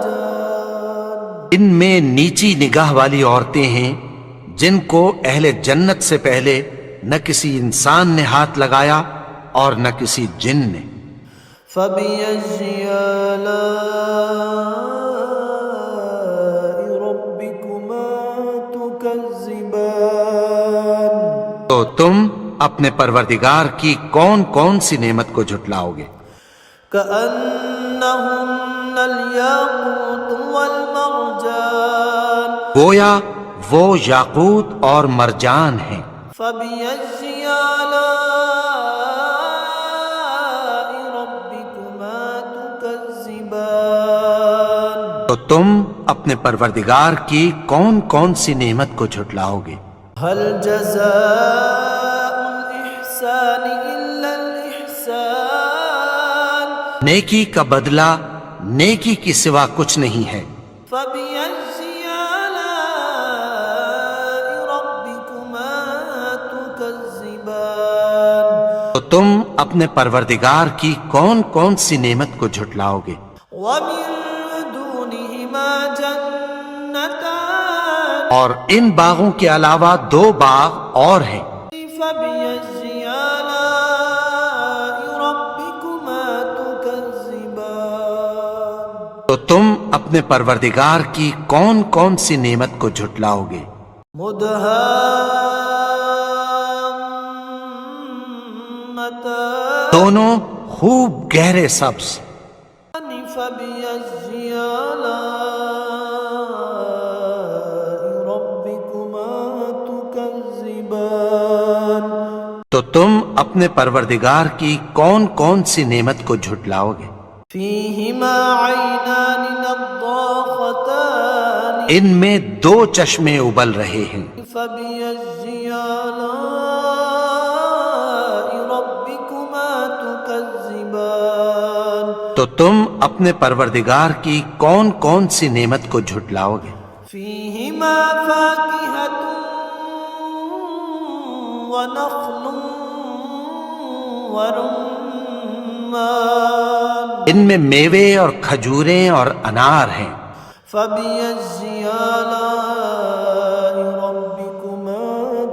Speaker 3: جان
Speaker 2: ان میں نیچی نگاہ والی عورتیں ہیں جن کو اہل جنت سے پہلے نہ کسی انسان نے ہاتھ لگایا اور نہ کسی جن نے۔
Speaker 3: فبأي آلاء ربكما تكذبان
Speaker 2: تو تم اپنے پروردگار کی کون کون سی نعمت کو جھٹلاؤ گے؟
Speaker 3: كأنهن الياقوت والمرجان
Speaker 2: گویا وہ یاقوت اور مرجان ہیں۔
Speaker 3: فبأي آلاء ربكما تكذبان
Speaker 2: تو تم اپنے پروردگار کی کون کون سی نعمت کو جھٹلاؤ گے؟
Speaker 3: هل جزاء الإحسان إلا الإحسان
Speaker 2: نیکی کا بدلہ نیکی کی سوا کچھ نہیں ہے۔
Speaker 3: فبأي آلاء ربكما تكذبان
Speaker 2: تو تم اپنے پروردگار کی کون کون سی نعمت کو جھٹلاؤ گے؟
Speaker 3: ومن دونهما جنتان
Speaker 2: اور ان باغوں کے علاوہ 2 باغ اور ہیں۔
Speaker 3: فبأي آلاء ربكما تكذبان
Speaker 2: تو تم اپنے پروردگار کی کون کون سی نعمت کو جھٹلاؤ گے؟
Speaker 3: مدهامتان
Speaker 2: دونوں خوب گہرے سبز۔
Speaker 3: فبأي
Speaker 2: تو تم اپنے پروردگار کی کون کون سی نعمت کو جھٹلاؤ گے؟
Speaker 3: فيهما عينان نضاختان
Speaker 2: ان میں دو چشمے ابل رہے ہیں،
Speaker 3: فبأي آلاء ربكما تكذبان
Speaker 2: تو تم اپنے پروردگار کی کون کون سی نعمت کو جھٹلاؤ گے؟
Speaker 3: فيهما فاكهة ونخل ورمان
Speaker 2: ان میں میوے اور کھجوریں اور انار ہیں،
Speaker 3: فبأي آلاء ربكما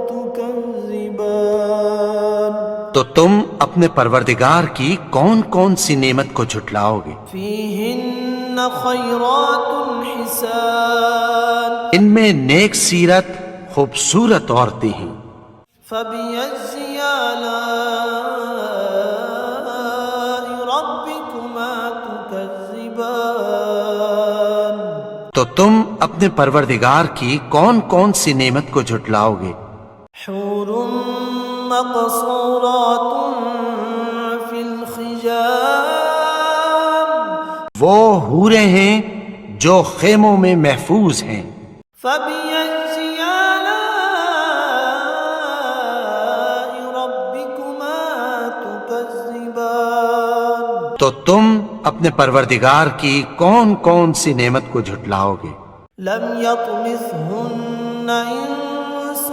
Speaker 3: تكذبان
Speaker 2: تو تم اپنے پروردگار کی کون کون سی نعمت کو جھٹلاؤ گے؟
Speaker 3: فيهن خيرات حسان
Speaker 2: ان میں نیک سیرت خوبصورت عورتیں ہیں،
Speaker 3: فبأي آلاء ربكما تكذبان
Speaker 2: تو تم اپنے پروردگار کی کون کون سی نعمت کو جھٹلاؤ گے؟
Speaker 3: حور مقصورات في الخيام
Speaker 2: وہ حوریں ہیں جو خیموں میں محفوظ ہیں،
Speaker 3: فبأي آلاء ربكما تكذبان
Speaker 2: تو تم اپنے پروردگار کی کون کون سی نعمت کو جھٹلاؤ گے؟
Speaker 3: لم يطمثهن انس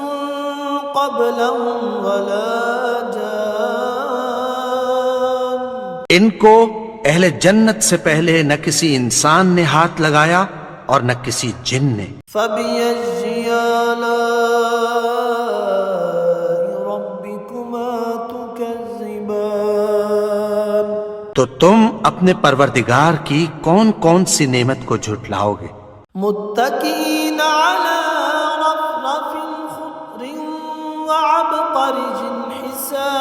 Speaker 3: قبلهم ولا جان
Speaker 2: ان کو اہل جنت سے پہلے نہ کسی انسان نے ہاتھ لگایا اور نہ کسی جن نے،
Speaker 3: فبأي آلاء ربكما تكذبان
Speaker 2: تو تم اپنے پروردگار کی کون کون سی نعمت کو جھٹلاؤ گے؟
Speaker 3: متكئين على رفرف خضر وعبقرج حسان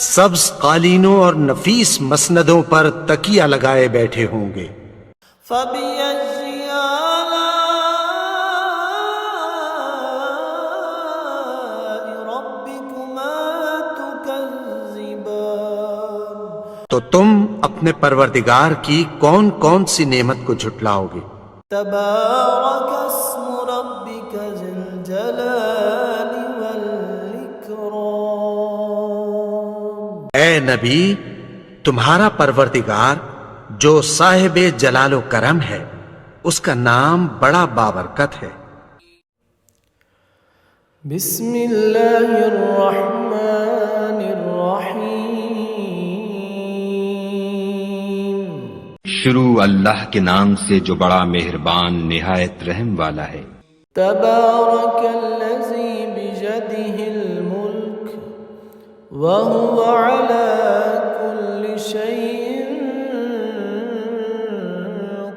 Speaker 2: سبز قالینوں اور نفیس مسندوں پر تکیہ لگائے بیٹھے ہوں گے،
Speaker 3: فبأي آلاء ربكما تكذبان
Speaker 2: تو تم اپنے پروردگار کی کون کون سی نعمت کو جھٹلاؤ گے؟
Speaker 3: تبارك اسم ربك ذي الجلال والإكرام
Speaker 2: اے نبی، تمہارا پروردگار جو صاحب جلال و کرم ہے، اس کا نام بڑا بابرکت ہے۔
Speaker 3: بسم اللہ الرحمن الرحیم
Speaker 5: شروع اللہ کے نام سے جو بڑا مہربان نہایت رحم والا ہے۔
Speaker 3: تبارک الذی بجدہ الملک وهو على كل شيء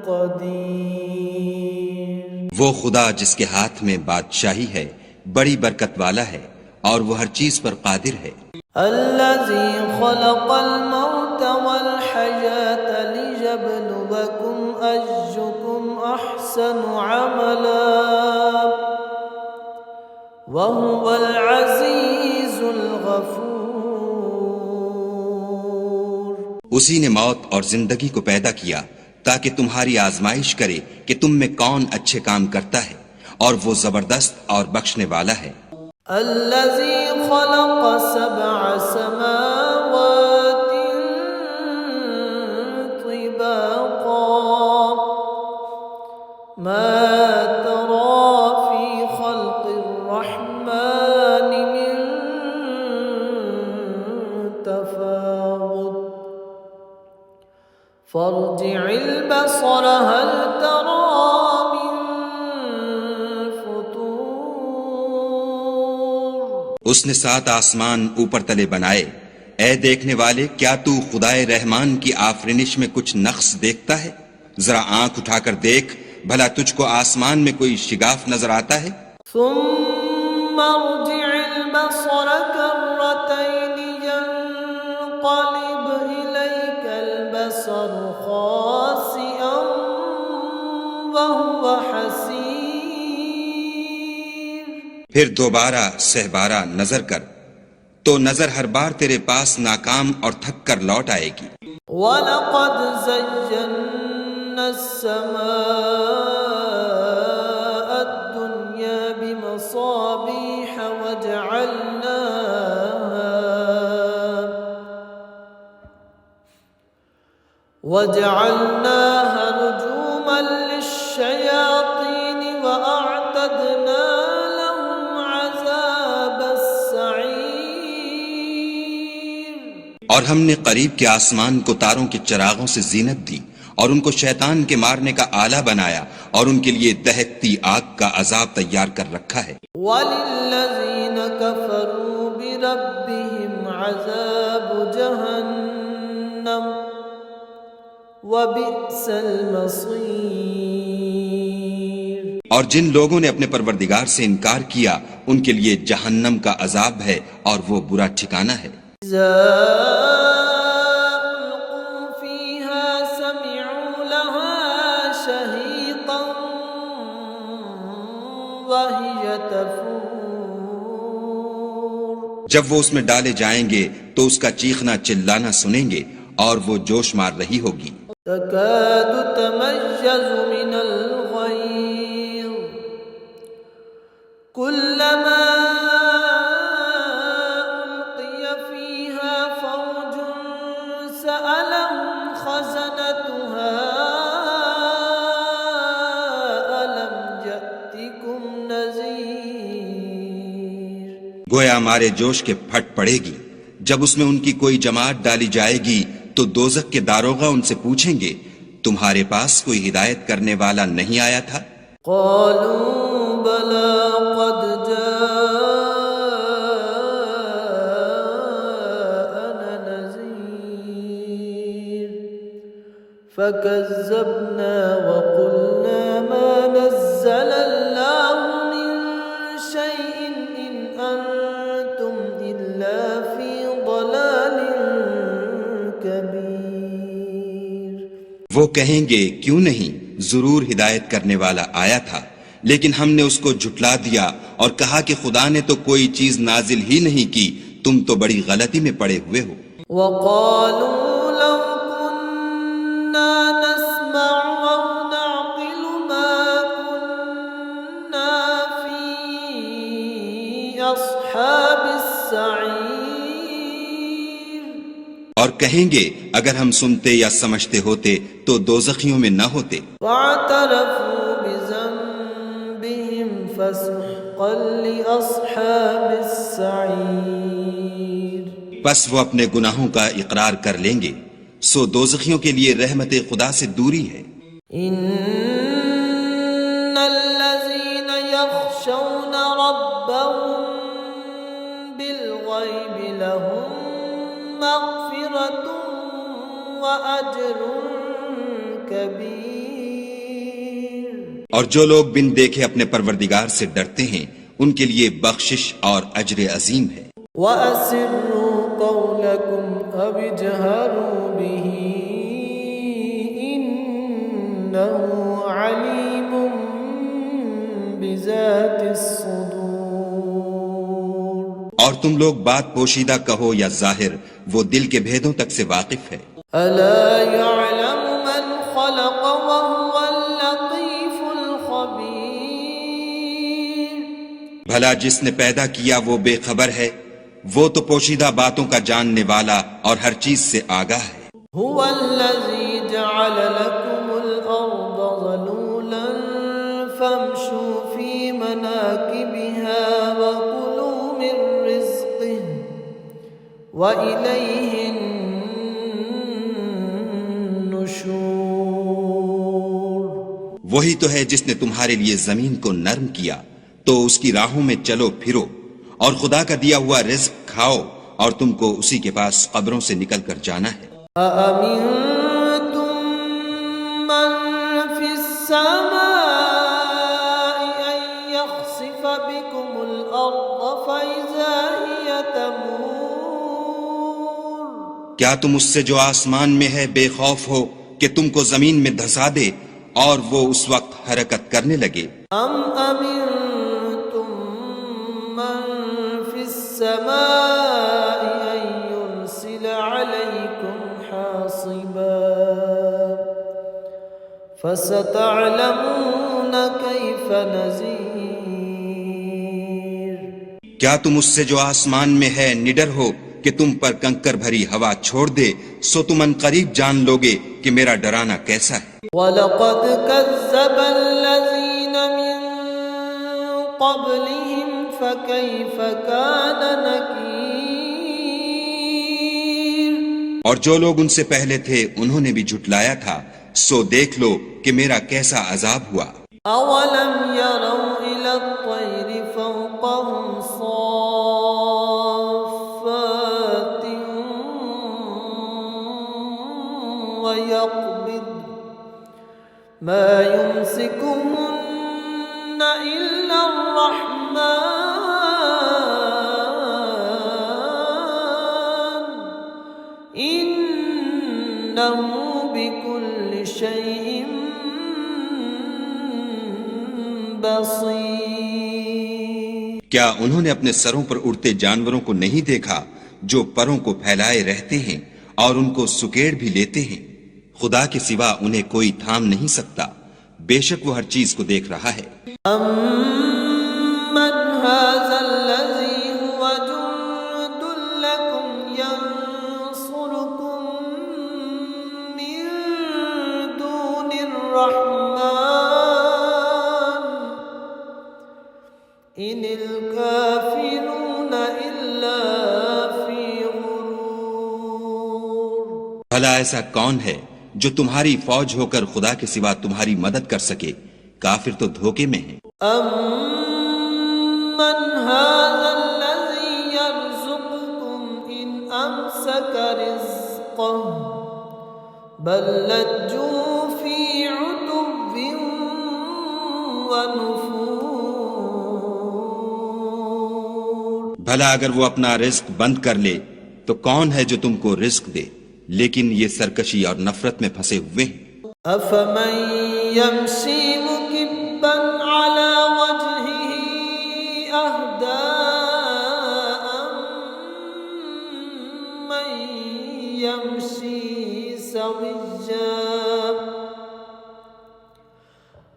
Speaker 3: قدیر
Speaker 5: وہ خدا جس کے ہاتھ میں بادشاہی ہے بڑی برکت والا ہے اور وہ ہر چیز پر قادر ہے۔
Speaker 3: الذي خلق الموت والحياة ليبلوكم أيكم أحسن عملا وهو العزيز الغفور
Speaker 5: اسی نے موت اور زندگی کو پیدا کیا تاکہ تمہاری آزمائش کرے کہ تم میں کون اچھے کام کرتا ہے، اور وہ زبردست اور بخشنے والا ہے۔
Speaker 3: الذي خلق سبع سماوات طباقا ما ترى في خلق الرحمن من تفاوت فارجع البصر هل ترى من فطور
Speaker 5: اس نے 7 آسمان اوپر تلے بنائے، اے دیکھنے والے کیا تو خدائے رحمان کی آفرینش میں کچھ نقص دیکھتا ہے؟ ذرا آنکھ اٹھا کر دیکھ، بھلا تجھ کو آسمان میں کوئی شگاف نظر آتا ہے؟
Speaker 3: ثم ارجع البصر كرتين ينقلب إليك البصر خاسئا وهو حسير
Speaker 5: پھر دوبارہ سہبارہ نظر کر، تو نظر ہر بار تیرے پاس ناکام اور تھک کر لوٹ آئے گی۔
Speaker 3: وَلَقَدْ زَيَّنَّا السَّمَاءَ الدُّنْيَا بِمَصَابِيحَ وَجَعَلْنَاهَا رُجُومًا لِلشَّيَاطِينِ وَأَعْتَدْنَا لَهُمْ عَذَابَ السَّعِيرِ۔
Speaker 5: اور ہم نے قریب کے آسمان کو تاروں کے چراغوں سے زینت دی اور ان کو شیطان کے مارنے کا آلہ بنایا اور ان کے لیے دہکتی آگ کا عذاب تیار کر رکھا ہے۔
Speaker 3: وَلِلَّذِينَ كَفَرُوا بِرَبِّهِمْ عَذَابُ جَهَنَّمَ وَبِئْسَ الْمَصِيرُ۔
Speaker 5: اور جن لوگوں نے اپنے پروردگار سے انکار کیا ان کے لیے جہنم کا عذاب ہے اور وہ برا ٹھکانہ ہے۔
Speaker 3: إِذَا أُلْقُوا فِيهَا سَمِعُوا لَهَا شَهِيقًا وَهِيَ تَفُورُ۔
Speaker 5: جب وہ اس میں ڈالے جائیں گے تو اس کا چیخنا چلانا سنیں گے اور وہ جوش مار رہی ہوگی۔
Speaker 3: تَكَادُ تَمَيَّزُ مِنَ الْغَيْظِ كُلَّمَا أُلْقِيَ فِيهَا فَوْجٌ سَأَلَهُمْ خَزَنَتُهَا أَلَمْ يَأْتِكُمْ نَذِيرٌ۔
Speaker 5: گویا ہمارے جوش کے پھٹ پڑے گی جب اس میں ان کی کوئی جماعت ڈالی جائے گی تو دوزخ کے داروغہ ان سے پوچھیں گے تمہارے پاس کوئی ہدایت کرنے والا نہیں آیا تھا؟
Speaker 3: قالوا بلى قد جاءنا نذير فكذبنا وقلنا ما نزل الله من شيء إن أنتم إلا في ضلال كبير۔
Speaker 5: وہ کہیں گے کیوں نہیں، ضرور ہدایت کرنے والا آیا تھا، لیکن ہم نے اس کو جھٹلا دیا اور کہا کہ خدا نے تو کوئی چیز نازل ہی نہیں کی، تم تو بڑی غلطی میں پڑے ہوئے ہو۔
Speaker 3: وقالوا لو كنا نسمع أو نعقل ما كنا في أصحاب السعير۔
Speaker 5: اور کہیں گے اگر ہم سنتے یا سمجھتے ہوتے تو دوزخیوں میں نہ ہوتے۔
Speaker 3: فاعترفوا بذنبهم فسحقا لأصحاب السعير۔
Speaker 5: بس وہ اپنے گناہوں کا اقرار کر لیں گے، سو دوزخیوں کے لیے رحمت خدا سے دوری ہے۔
Speaker 3: ان الذين يخشون ربهم بالغيب لهم مغفرة وأجر كبير۔
Speaker 5: اور جو لوگ بن دیکھے اپنے پروردگار سے ڈرتے ہیں ان کے لیے بخشش اور اجر عظیم ہے۔
Speaker 3: وَأَسِرُّوا قَوْلَكُمْ أَوِ اجْهَرُوا بِهِ إِنَّهُ عَلِيمٌ بِذَاتِ الصُّدُورِ۔
Speaker 5: اور تم لوگ بات پوشیدہ کہو یا ظاہر، وہ دل کے بھیدوں تک سے واقف ہے۔
Speaker 3: أَلَا يَعْلَمُ مَنْ خَلَقَ وَهُوَ اللَّطِيفُ الْخَبِيرُ۔
Speaker 5: بھلا جس نے پیدا کیا وہ بے خبر ہے، وہ تو پوشیدہ باتوں کا جاننے والا اور ہر چیز سے آگاہ ہے۔
Speaker 3: هُوَ الَّذِي جَعَلَ لَكُمُ الْأَرْضَ ذَلُولًا فَامْشُوا فِي مَنَاكِبِهَا وَكُلُوا مِن رِّزْقِهِ وَإِلَيْهِ النُّشُورُ۔
Speaker 5: وہی تو ہے جس نے تمہارے لیے زمین کو نرم کیا، تو اس کی راہوں میں چلو پھرو اور خدا کا دیا ہوا رزق کھاؤ، اور تم کو اسی کے پاس قبروں سے نکل کر جانا ہے۔
Speaker 3: أَأَمِنتُم مَّن فِي السَّمَاءِ أَن يَخْسِفَ بِكُمُ الْأَرْضَ فَإِذَا هِيَ تَمُورُ۔
Speaker 5: کیا تم اس سے جو آسمان میں ہے بے خوف ہو کہ تم کو زمین میں دھسا دے اور وہ اس وقت حرکت کرنے لگے؟
Speaker 3: أَمْ أَمِنتُم مَّن فِي السَّمَاءِ فستعلمون كيف نذير
Speaker 5: کیا تم اس سے جو آسمان میں ہے نڈر ہو کہ تم پر کنکر بھری ہوا چھوڑ دے، سو تم ان قریب جان لوگے کہ میرا ڈرانا کیسا ہے۔
Speaker 3: وَلَقَدْ كَذَّبَ الَّذِينَ مِن قَبْلِهِمْ فَكَيْفَ كَانَ نَكِيرٌ
Speaker 5: اور جو لوگ ان سے پہلے تھے انہوں نے بھی جھٹلایا تھا، سو دیکھ لو کہ میرا کیسا عذاب ہوا۔
Speaker 3: أَوَلَمْ يَرَوْا إِلَى الطَّيْرِ فَوْقَهُمْ صَافَّاتٍ وَيَقْبِضْنَ مَا يُمْسِكُهُنَّ إِلَّا الرَّحْمَنُ إِنَّهُ بِكُلِّ شَيْءٍ بصیر۔
Speaker 5: کیا انہوں نے اپنے سروں پر اڑتے جانوروں کو نہیں دیکھا جو پروں کو پھیلائے رہتے ہیں اور ان کو سکیڑ بھی لیتے ہیں؟ خدا کے سوا انہیں کوئی تھام نہیں سکتا، بے شک وہ ہر چیز کو دیکھ رہا ہے۔
Speaker 3: أَمَّنْ هَذَا الَّذِي هُوَ جُندٌ لَكُمْ يَنصُرُكُم مِّن دُونِ الرَّحْمَنِ إِنِ الْكَافِرُونَ إِلَّا فِي غُرُورٍ۔
Speaker 5: بھلا ایسا کون ہے جو تمہاری فوج ہو کر خدا کے سوا تمہاری مدد کر سکے؟ کافر تو دھوکے میں ہیں۔
Speaker 3: أَمَّنْ هَذَا الَّذِي يَرْزُقُكُمْ إِنْ أَمْسَكَ رِزْقَهُ بَل لَّجُّوا فِي عُتُوٍّ وَنُفُورٍ۔
Speaker 5: بھلا اگر وہ اپنا رزق بند کر لے تو کون ہے جو تم کو رزق دے؟ لیکن یہ سرکشی اور نفرت میں پھنسے ہوئے ہیں۔
Speaker 3: أَفَمَن يَمْشِي مُكِبًّا عَلَى وَجْهِهِ أَهْدَىٰ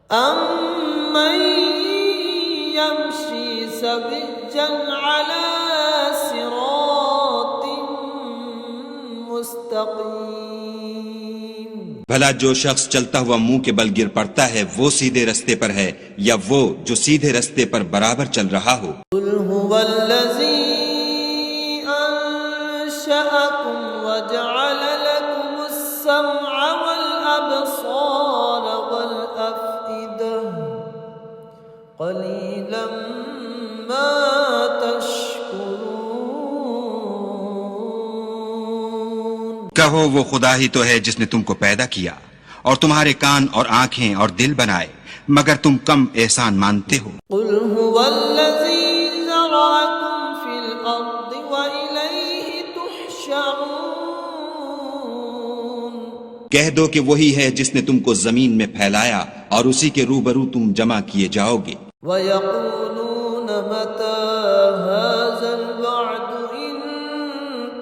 Speaker 3: أَمَّن يَمْشِي سَوِيًّا عَلَى صِرَاطٍ مستقیم۔
Speaker 5: بھلا جو شخص چلتا ہوا منہ کے بل گر پڑتا ہے وہ سیدھے رستے پر ہے یا وہ جو سیدھے رستے پر برابر چل رہا ہو؟
Speaker 3: قل هو الذی انشأکم وجعل لکم السمع والابصار والافئدہ قلیلا ما تشکرون۔
Speaker 5: کہو وہ خدا ہی تو ہے جس نے تم کو پیدا کیا اور تمہارے کان اور آنکھیں اور دل بنائے، مگر تم کم احسان مانتے ہو۔
Speaker 3: قل هو الذی ذرأکم فی الارض وإلیہ تحشرون۔
Speaker 5: کہہ دو کہ وہی ہے جس نے تم کو زمین میں پھیلایا اور اسی کے روبرو تم جمع کیے جاؤ گے۔
Speaker 3: وَيَقُولُونَ مَتَى هَذَا الْوَعْدُ إِن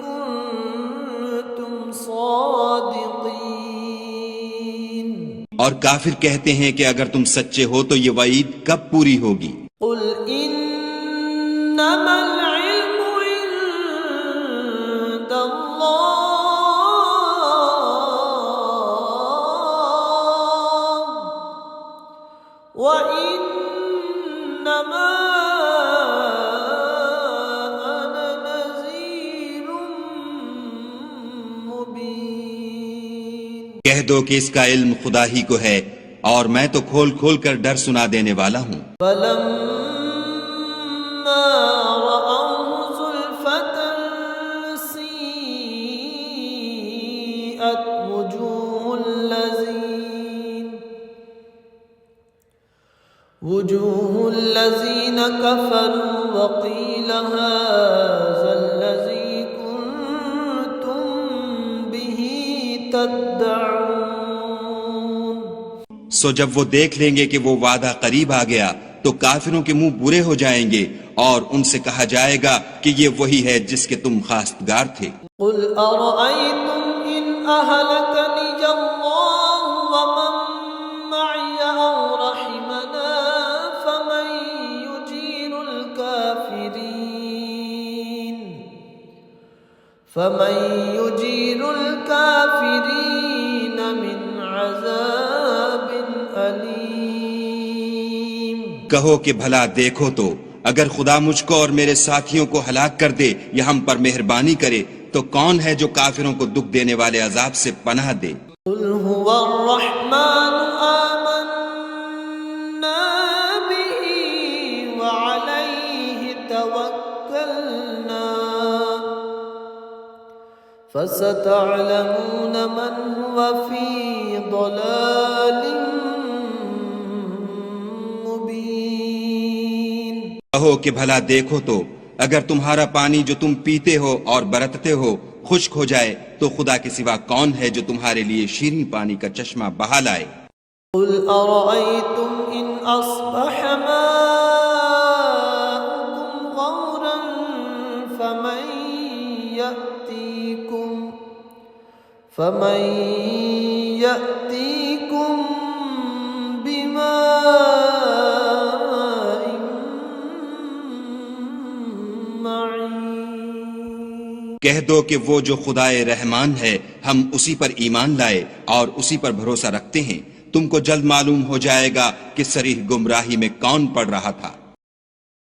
Speaker 3: كُنتُمْ صَادِقِينَ۔
Speaker 5: اور کافر کہتے ہیں کہ اگر تم سچے ہو تو یہ وعید کب پوری ہوگی؟
Speaker 3: قُلْ إِنَّمَا الْعِلْمُ عِندَ اللَّهِ وَإِنَّمَا أَنَا نَذِيرٌ مُبِينٌ۔
Speaker 5: کہہ دو کہ اس کا علم خدا ہی کو ہے اور میں تو کھول کھول کر ڈر سنا دینے والا ہوں۔
Speaker 3: فَلَمَّا رَأَوْهُ زُلْفَةً سِيئَتْ وُجُوهُ الَّذِينَ كَفَرُوا وَقِيلَ هَذَا الَّذِي كُنتُم بِهِ تَدَّعُونَ۔
Speaker 5: سو جب وہ دیکھ لیں گے کہ وہ وعدہ قریب آ گیا تو کافروں کے منہ برے ہو جائیں گے اور ان سے کہا جائے گا کہ یہ وہی ہے جس کے تم خواستگار تھے۔
Speaker 3: قُلْ أَرَأَيْتُمْ إِنْ أَهْلَكَنِيَ اللَّهُ وَمَن فمن يجير الكافرين من عذاب أليم۔
Speaker 5: کہو کہ بھلا دیکھو تو اگر خدا مجھ کو اور میرے ساتھیوں کو ہلاک کر دے یا ہم پر مہربانی کرے تو کون ہے جو کافروں کو دکھ دینے والے عذاب سے پناہ دے؟
Speaker 3: قل هو الرحمن آمنا به وعليه توكلنا فستعلمون من هو في ضلال مبين۔
Speaker 5: کہو کہ بھلا دیکھو تو اگر تمہارا پانی جو تم پیتے ہو اور برتتے ہو خشک ہو جائے تو خدا کے سوا کون ہے جو تمہارے لیے شیریں پانی کا چشمہ بہا لائے؟
Speaker 3: قل أرأيتم إن أصبح ماؤكم غورا فمن يأتيكم بماء معين۔
Speaker 5: کہہ دو کہ وہ جو خدائے رحمان ہے ہم اسی پر ایمان لائے اور اسی پر بھروسہ رکھتے ہیں، تم کو جلد معلوم ہو جائے گا کہ صریح گمراہی میں کون پڑ رہا تھا۔